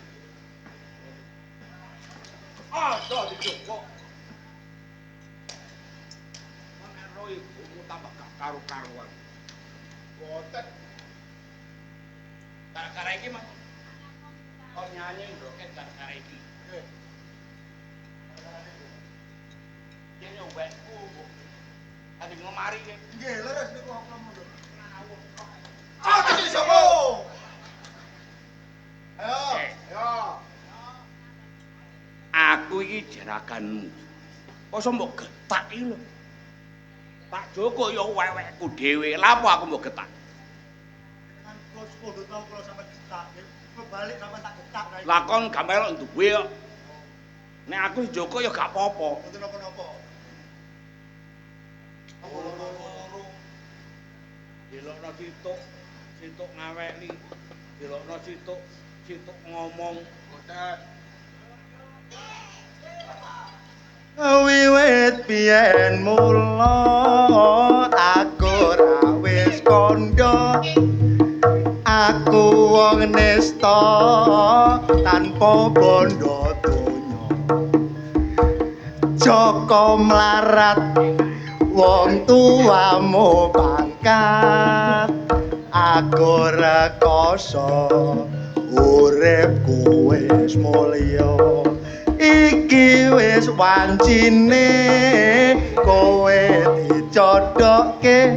Aja dijukuk. nek ro iku tambah gak karu-karuan. Boten. Gara-gara iki Mas. Kok nyanyi ndoket gara-gara iki. Dene wekku. Adi ngemari iki. nggih leres niku kamu lho. Ah, jadi Joko. Ayo. Aku iki jeraganmu. Kok mbok getak iki lho. Pak Joko ya wewekku dhewe. Lha apa aku mbok getak? Kan kula 10 tahun kula sampe getak. Kula balik sampe tak getak kae. Lah kon gak melok duwe kok. Nek aku si Joko ya gak apa-apa. Mboten napa-napa. Loro-loro. Delokno situk ngaweli. Delokno situk ngomong. Wiwit biyen mula aku ra wis kandha. Aku wong nista tanpa bondo donya. Joko mlarat wong tuamu pangkat. Aku rekoso uripku wis mulya. iki wis wancine kowe dicodhokke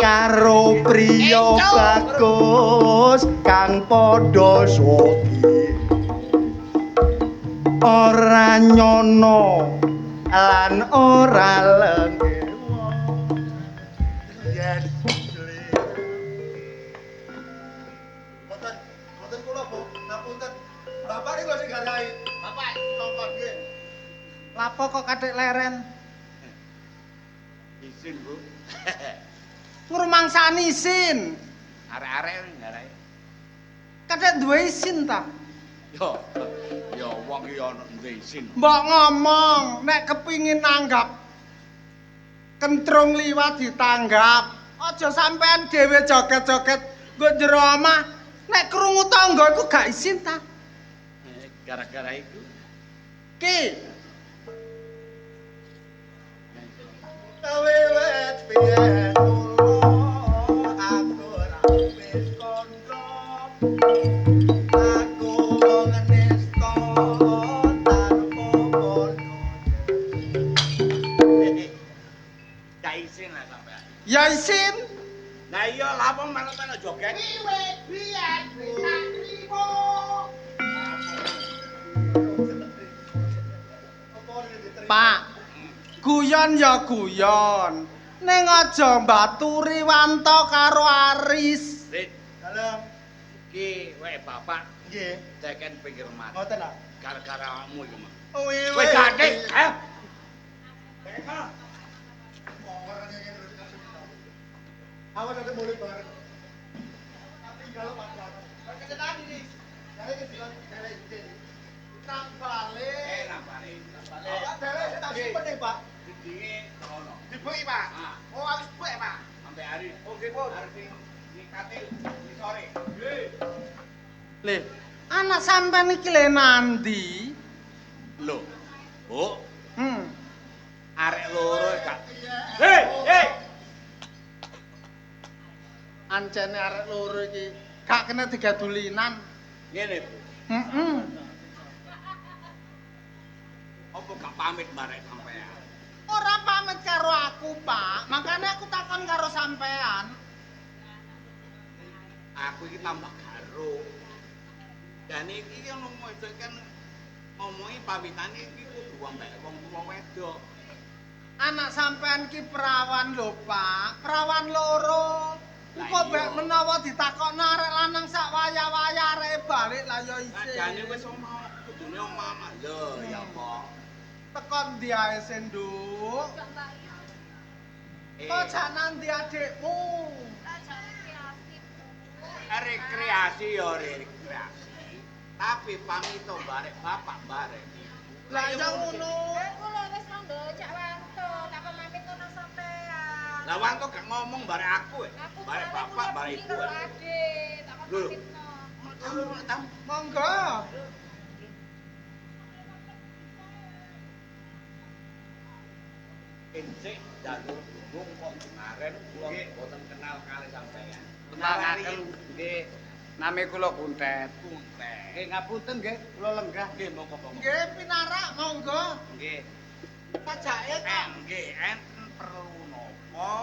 karo priya bagus kang padha sogi ora nyono lan ora lenggewa yen Mboten kula, Bu. Ngapunten. Bapak niku sing garai. Bapak nongkon nggih. Lapo kok kathik leren? Isin, Bu. Ngrumangsani isin. Arek-arek ngarai. Kathik duwe isin ta? Yo wong iki ana duwe isin. Mbok ngomong nek kepingin nanggap kentrung liwat ditanggap. Aja sampean dhewe joget-joget nggo jero omah. Nek krungu tangga iku gak isin ta? Gara-gara iku. Ki, Wiwit biyen aku ora wis kondro aku wong nista tanpa kono Gak isin lah sampean. ya isin. Lah iya lah wong malah joget. Wiwit biyen tak trimo. Pak, guyon ya guyon. Ning aja mbaturi wanto karo Aris. Rit, Dalem. iki wae bapak Nggih. teken pinggir omah. Ngoten lah. Gara-gara awakmu iki mah. Wiwit. Wis gathik, ha? Awas nanti mulai bareng. Tapi kalau Pak. Kecenaan ini. Dari ke jalan dari sini. Nang balik. Nang balik. Dari tak simpen nih, Pak. Didinge ono. Dibuki, Pak. Ah. Oh, habis buki, Pak. Sampai hari. Oke, Bu. Arep nikate di sore. Nggih. Le, anak sampean iki le nandi? Lho. Bu, Hmm. arek loro gak. Hei, hei. Ancene arek loro iki gak kena digadulinan. Ngene, Bu. Heeh. Apa gak pamit barek sampean? Ora pamit karo aku, Pak. Makanya aku takon karo sampean. Aku iki tambah karo. Dan iki kan ngomong itu kan ngomongi pamitane iki kudu ambek wong tuwa wedok. Anak sampean ki perawan lho, Pak. Perawan loro. Engko Lah iya. bek menawa ditakokno arek lanang sak waya-waya arek balik lah ya Ajane isin. wis omah kudune omah lho ya apa. Tekon ndi ae senduk. Kok jak nanti adikmu? Rekreasi ya rekreasi. Tapi pamito barek bapak barek. Lah ya ngono. Kula wis rondo cak wanto, tak pamit ngono sampean. Lah wanto gak ngomong barek aku. Barek bapak barek ibu. Tak pamitno. Monggo. Encik jalur dukung kok kemarin kula boten kenal kali sampean. Kenalaken nggih nami kula Kuntet. Kuntet. Nggih ngapunten nggih kula lenggah. Nggih monggo. Nggih pinarak monggo. Nggih. Pajake kok. Nggih enten perlu napa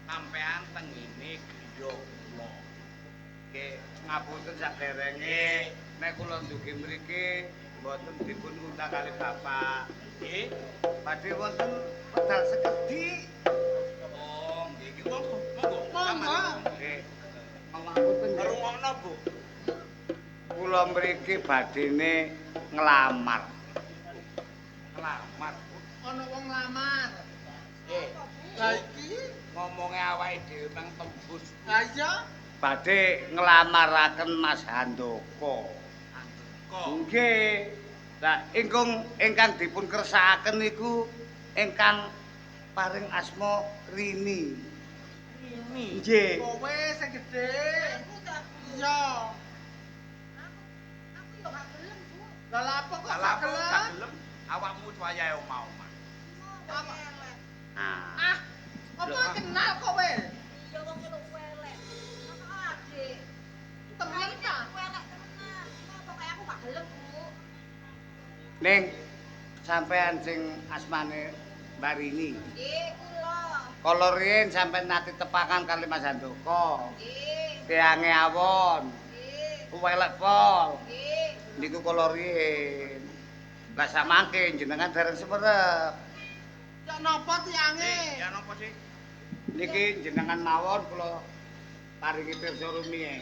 sampean teng ngene griya kula. Nggih ngapunten saderenge nek kula ndugi mriki mboten dipun undang kali Bapak. Nggih. Badhe wonten pedal sekedhik. Oh, nggih iki monggo. Monggo. Nggih. Ngapunten nggih. Ngrungokno, Bu. Kula mriki badhene nglamar. Selamat. Ana wong lamar. Eh, Lah iki ngomongnya awake dhewe nang tembus. lah iya Badhe nglamaraken Mas Handoko. Kok Nggih. Lah ingkang dipun kersakaken niku ingkang paring asma Rini. ini. Nggih. kowe sing gedhe. Iya. Aku yo gak gelem, Bu. Lah lha apa kok Lah gak apa gak gelem? gelem awakmu wayahe omah-omah. Apa? Ah. Ah, apa kenal kowe? Iya wong kelo elek. Masa adik. Temen ta? Elek temenan. Apa kayak aku gak gelem, Bu. Ning sampean sing asmane Barini. Nggih, kula. Kala riyen sampean nate tepakan kali Mas Handoko. Nggih. Tiange awon. Nggih. Welek pol. Nggih. Niku kala riyen. Lah samangke jenengan dereng semerep. Ya napa tiange? Ya napa sih? Niki jenengan mawon kula paringi pirsa rumiyin.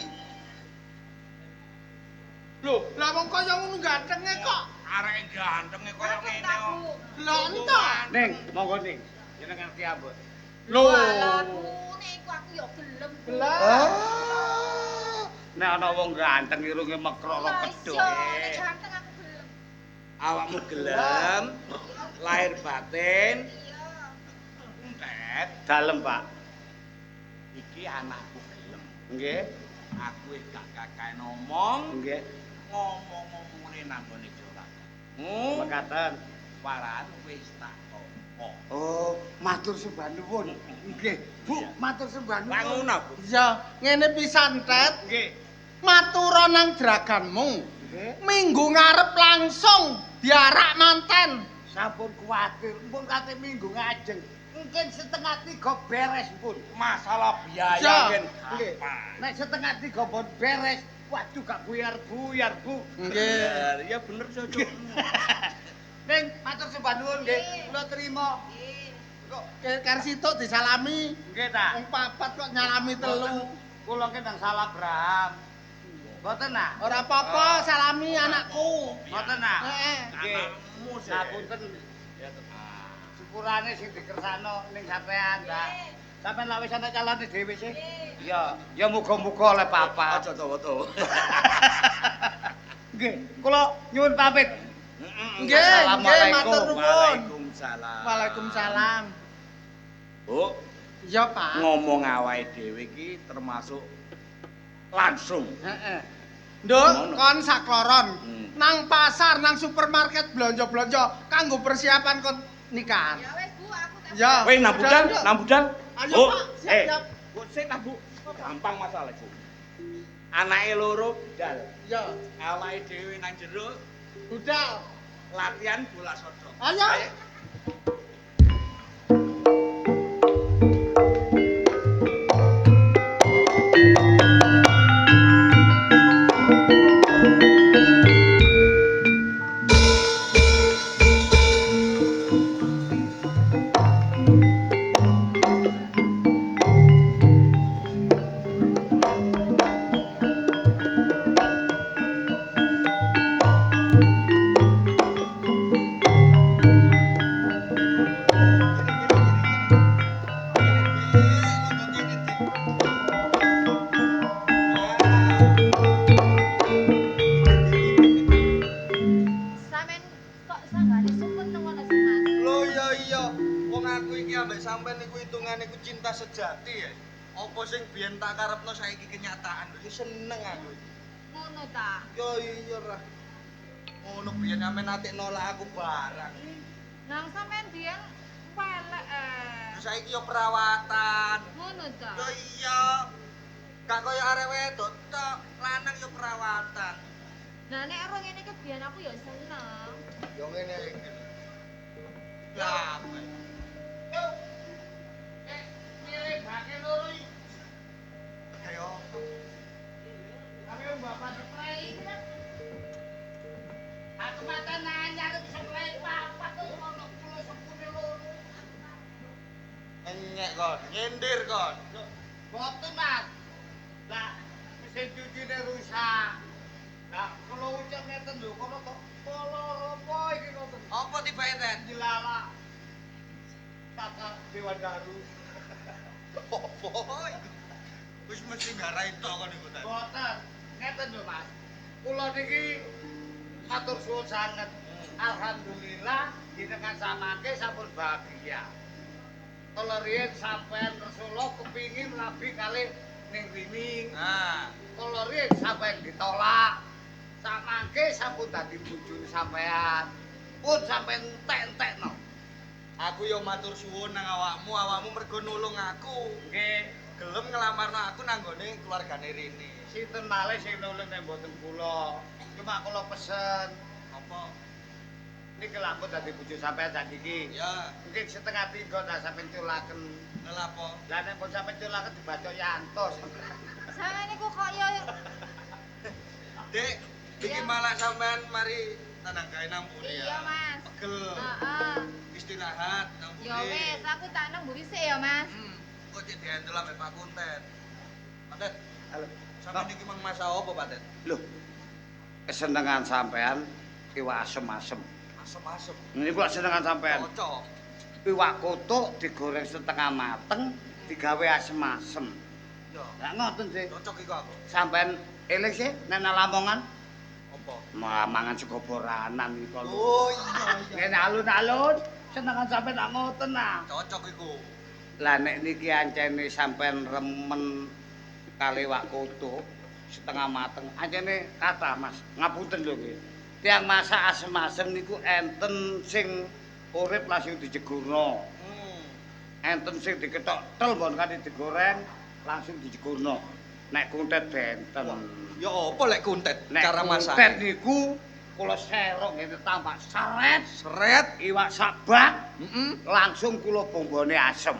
Lho, lah wong kaya ngono gantenge kok. Arek gantenge koyo ngene kok. Lho entuk. Ning, monggo ning. Jenengan kiambut. Lho. Walah, niku aku ya gelem. Nek ana wong ganteng irunge mekroro kedhok. Nek ganteng aku gelem. Awakmu gelem, lahir batin. Iya. Entet, Dalem, Pak. iki anakku gelem. Nggih. Aku wis gak kakek ngomong, Nggih. ngomong-ngomongane nang ngene jolakan. Mekaten. Waran wis tak tampa. Oh, matur sembah nuwun. Nggih. Bu, matur sembah nuwun. Lah ngono, Bu. Ya, ngene pisan, Tet. Nggih. Matura nang draganmu. Nggih. Minggu ngarep langsung diarak manten. Sampun kuwatir, pun kate minggu ngajeng. Mungkin setengah 3 beres pun. Masalah Ya, biaya kan Nggih. gampang. Nek setengah 3 pun beres, waduh gak buyar-buyar, Bu. Nggih. Ya bener Cocok. Ning matur sembah nuwun nggih. Nggih. Kula trima. Nggih. Kok Kar situ disalami. nggih ta? Wong papat kok nyalami telu. Kula ki nang salah Abraham. Mboten nak? Ora apa-apa, salami anakku. Mboten nak? Heeh. Nggih. Anakmu sih. Ngapunten. Ya tetep. Syukurane sing dikersakno ning sampean, Mbak. Sampeyan lak wis ana calone dhewe sih? Iya, ya muga-muga oleh papa. Aja tawa-tawa. Nggih, kula nyuwun pamit. Nggih, nggih, matur nuwun. Waalaikumsalam. Waalaikumsalam. Bu, Iya, Pak. ngomong awake dhewe iki termasuk langsung. Heeh. Nduk, Ngono. kon sakloron. Hmm. Nang pasar, nang supermarket belanja-belanja kanggo persiapan kon nikahan. Ya wis, Bu, aku tak. Ya. Weh, nang budal, Nduk. nang budal. Ayo, Bu, Pak. Siap, siap. Bu, sik ta, Bu. Gampang masalah, Bu. Anake loro budal. Ya, Awake dhewe nang jero budal. latihan bola sodok. Ayo. Sampeyan kok sanggane sumpun nang ngono sih, Mas? Lho iya. Wong aku iki ambek sampean niku hitungane iku cinta sejati ya. Apa sing biyen tak karepno saiki kenyataan. Iki seneng aku. Ngono ta. Yo iya ra. Ngono biyen sampean nate nolak aku barang. Nang sampeyan biyen welek Saiki yo perawatan. Ngono ta. Yo iya. Gak kaya arek wedok tok, lanang yo perawatan. Nah nek ora ngene iki biyen aku ya seneng. Yo ngene iki. Lah. Milih bake loro iki. Ayo. Ayo bapak spray. Aku mata nanyar spray papat tuh ono pulo 10 loro. Enyek kon, nyindir kon. Boten, Mas. Lah, mesin cucine rusak. Lah, kalau ucap ngeten lho, kono kok kolor apa iki ngoten? Apa tibake ten? Dilala. Kakak Dewan Daru. Apa iki? Wis mesti garai tok kon iku ten. Boten. Ngeten lho, Mas. Kula niki matur suwun sanget. Alhamdulillah jenengan samangke sampun bahagia. Kalau riyen sampean Rasulullah kepingin rabi kali ning Wiming. Nah, Kalau riyen sampean ditolak. Samangke sampun dadi bojone sampean. Pun sampean entek-entekno. aku yo matur suwun nang awakmu mergo nulung aku. Nggih, Gelem ngelamarno aku nang gone keluargane Rini. sinten malih sing nulung nek mboten kula. Cuma kula pesen Apa? Niki lampun dadi bojo sampean sakniki. Ya. Mungkin setengah 3 tak sampean culaken. Lha apa? Lah nek pun sampean culaken dibaca Yanto. Sama niku kok ya Dik, iki malah sampean mari tenang gawe nang mburi ya. Iya, Mas. Pegel. Heeh. Istirahat nang mburi. Ya wis, aku tak nang mburi sik ya, Mas. Kok cek dihandle ambek Pak Kuntet. Pak Tet, Halo. sampean iki mang masak apa, Pak Tet? Loh. Kesenengan sampean iwak asem-asem. Asem-asem. Niku lak senengan sampean. Cocok. Iwak kotok digoreng setengah mateng, digawe asem-asem. Ya. Lah ngoten sih. Cocok iku aku. Sampean eling sih nek nang Lamongan Apa? mangan sego boranan iku lho. Oh iya. Nek alun-alun senengan sampean nak ngoten nah. Cocok iku. Lah nek niki ancene sampean remen kali iwak kotok setengah mateng. Ancene kathah Mas. Ngapunten lho nggih. Tiang masak asem-asem niku enten sing urip langsung dijegurno. Enten sing diketok tel mbon kanthi digoreng langsung dijegurno. Nek kuntet benten. Ya apa lek kuntet Nek cara masak? kuntet niku kula serok ngene tambah saret, Seret. iwak sabak, Heeh. langsung kula bombone asem.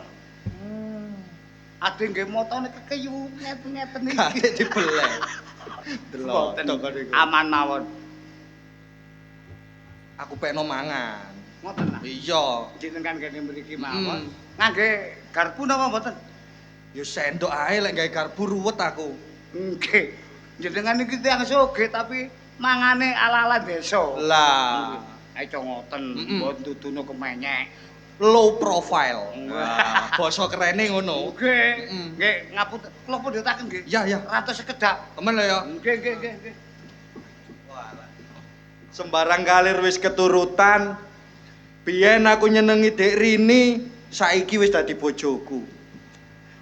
Ade nggih motone kekeyu ngeten-ngeten iki. Gak dibeleh. Delok Mboten. tok niku. Aman mawon. Aku pengen mangan. Ngoten lah. Iya. Jenengan kene mriki mawon. Ngangge garpu napa mboten? Ya sendok ae lek gawe garpu ruwet aku. Nggih. Jenengan iki tiyang sugih tapi mangane ala-ala desa. Lah, Ayo ngoten, Mm-mm. mbon duduno kemenyek. low profile. Wah, basa kerene ngono. Nggih. Mm. Nggih, ngapunten. Kula pundhutaken nggih. Ya, ya. Ratus sekedap. Temen lho ya. Nggih, nggih, nggih. Sembarang kalir wis keturutan. Biyen aku nyenengi Dek Rini, saiki wis dadi bojoku.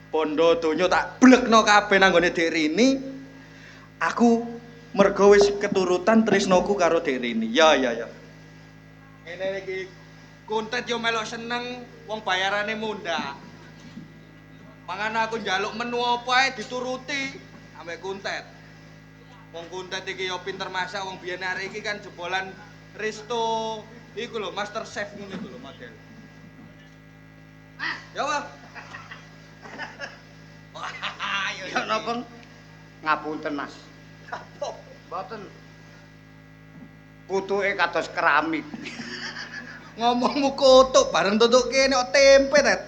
Pondo donya tak blekno kabeh nang gone Dek Rini. Aku mergo wis keturutan tresnoku karo Dek Rini. Ya, ya, ya. Ngene iki kuntet yo melok seneng wong bayarane mundhak. Mangan aku njaluk menu apa ae dituruti ambek kuntet. Wong kuntet iki yo pinter masak, wong biyen arek iki kan jebolan Risto iku lho Master Chef ngono iku lho model. Ya Bang. Ya napa? Ngapunten, Mas. Mboten. Kutuke kados keramik. Ngomongmu kotuk bareng tutuk kene kok tempe tet.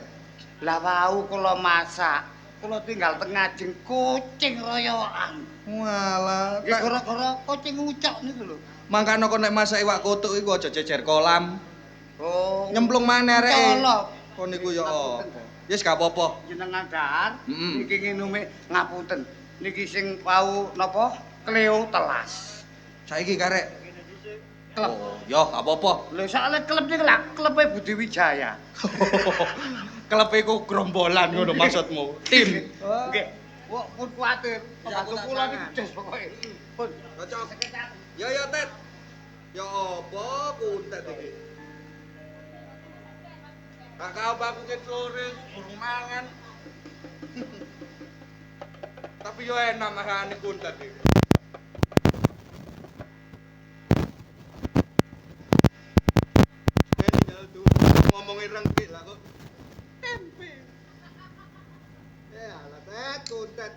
Lah wau kula masak, kula tinggal tengajeng kucing royokan. Walah, Nggih gara-gara kucing ngucok niku lho. mangkane kok nek masak iwak kotuk iku aja jejer kolam. Oh, Nyemplung maneh areke. colok. Kon niku yo. Ngapunten, Wis gak apa-apa. jenengan dahar, Mm-mm. niki nginume ngapunten. Niki sing wau napa? Kleo telas. Saiki karek. Klep. Oh, yo gak apa-apa. Lho soalnya klub niku lak klepe Budi Wijaya. Klepe iku grombolan ngono maksudmu. Tim. Nggih. Wah, pun kuwatir. Ya, aku Pembantu tak kula tangan. niku jos pokoke. Pun. Cocok. Yo yo Tet. Yo apa kuntet iki? Kakak aku ket sore burung mangan. Tapi yo enak makane kuntet iki. Ben jalan tuh ngomongin rengki lah kok. Tempe. Ya, lah Tet kuntet.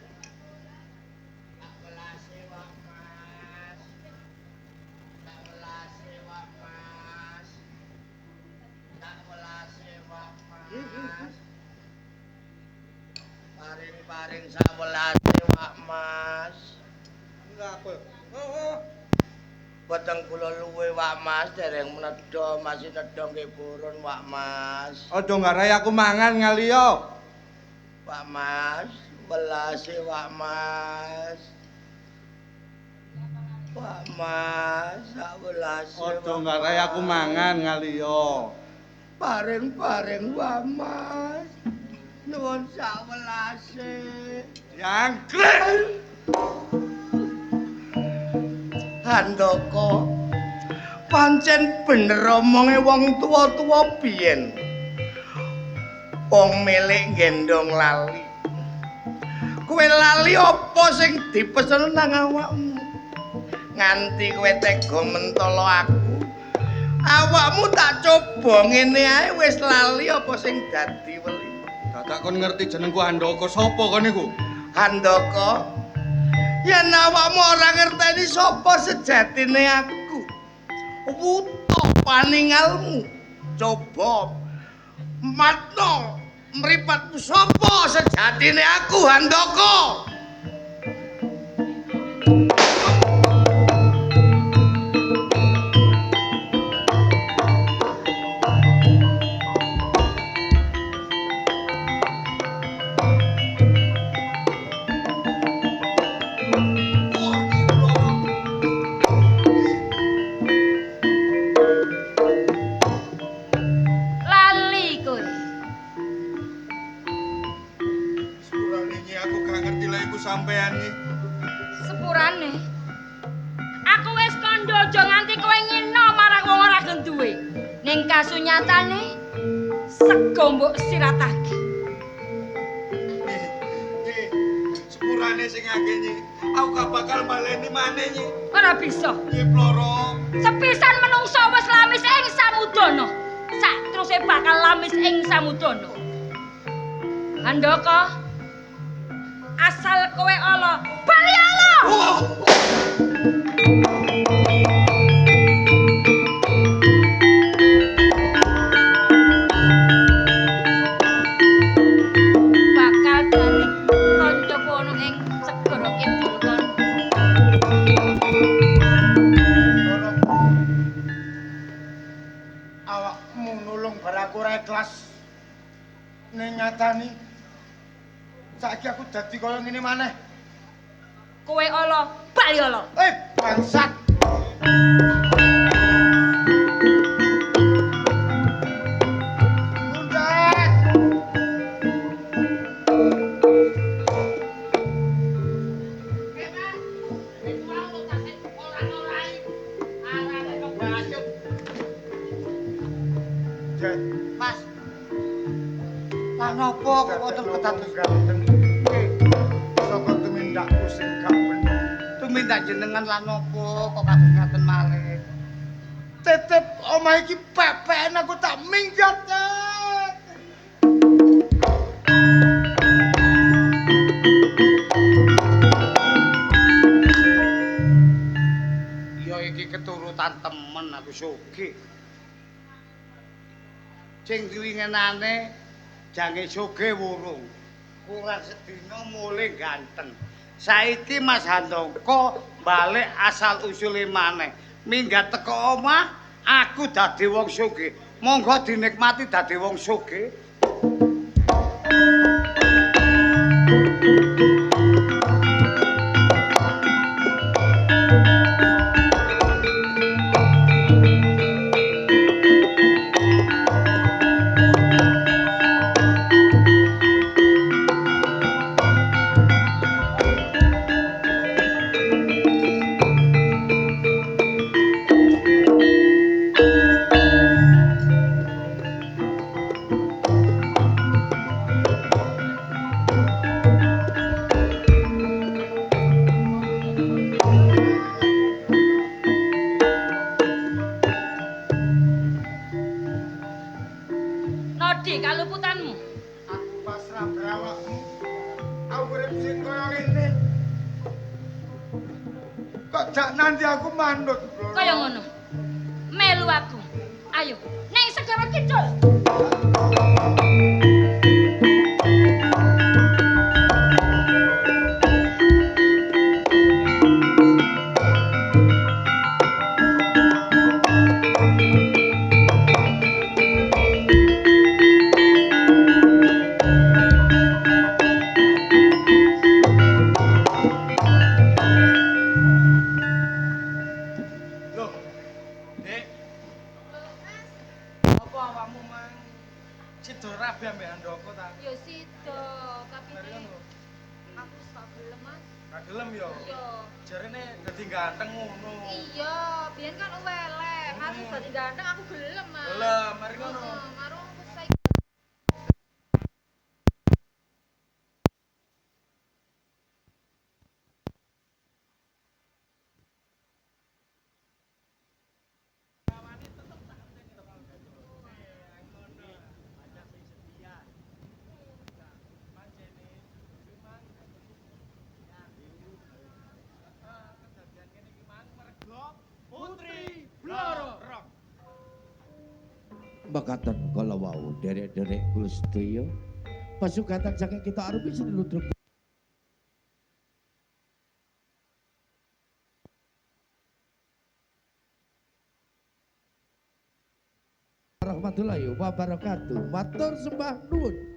Paring-paring sawelase wak Mas. Enggak apa. Oh. Batang kula luwe wak Mas dereng nedha masih nedha nggih purun wak Mas. Aja ngarai aku mangan ngali yo. Wak Mas, welase wak Mas. Wak Mas, sak welase. Aja ngarai aku mangan ngali yo. Paring-paring wak Mas. Nuwun sak welase. Jangkrik. Handaka pancen bener omonge wong tuwa-tuwa biyen. Wong milik gendong lali. Kowe lali apa sing dipesen nang awakmu? Nganti kowe tega mentolo aku. Awakmu tak coba ngene ae wis lali apa sing dadi weli. Dadak kon ngerti jenengku Handaka sapa kon niku? Handaka. Yen awakmu ora ngerteni sapa sejatine aku. Wuta paningalmu. Coba matno mripatmu sapa sejatine aku Handaka. Lali kowe. Sepurane aku gak ngerti lha iku sampean iki. Sepurane. Aku wis kandha aja nganti kowe ngina marang wong ora genduwe. Ning kasunyatane sego mbok siratake. Sepurane sing akeh nyi. Aku gak bakal baleni maneh nyi. Ora bisa. Nggih Ploro. Sepisan menungso wis lamis ing samudana. Sak teruse bakal lamis ing samudana. Handaka. Asal kowe ala, bali ala. Bakal dadi kanca kono ing segara kidul kon. Awakmu nulung bar aku ora ikhlas. Ning nyatani saiki aku dadi kaya ngene maneh. Kowe ala, bali ala. Bangsat. Mundet. Mas. Lah napa kok wonten kedados ganteng iki saka tumindakku sing gak bener. tumindak jenengan lah napa kok kados ngaten malih. Tetep omah iki pepen aku tak minggat. Tet. Ya iki keturutan temen aku sugih. Sing diwingenane jange sugih wurung. Kurang sedina mulih ganteng. Saiki Mas Handaka balik asal usule maneh. Minggat teko omah aku dadi wong sugih. Monggo dinikmati dadi wong sugih. Nodi kaluputanmu. Aku pasrah berawakmu. Aku urip sing kaya ngene. Kok jak nanti aku manut, Bro. Kaya ngono. Melu aku. Ayo, ning segara kidul. Loh. Dik. Apa awakmu mang sida rabi ambek Handaka ta? Ya sida, tapi aku sak gelem, Mas. Gak gelem ya? Iya. Jarene dadi ganteng ngono. Iya, biyen kan elek. Mari dadi ganteng aku gelem, Mas. Gelem, mari ngono. Marung aku saiki. makaten kala wau derek-derek kula sedaya pasugatan saking kita arupi sedulur warahmatullahi wabarakatuh. Matur sembah nuwun.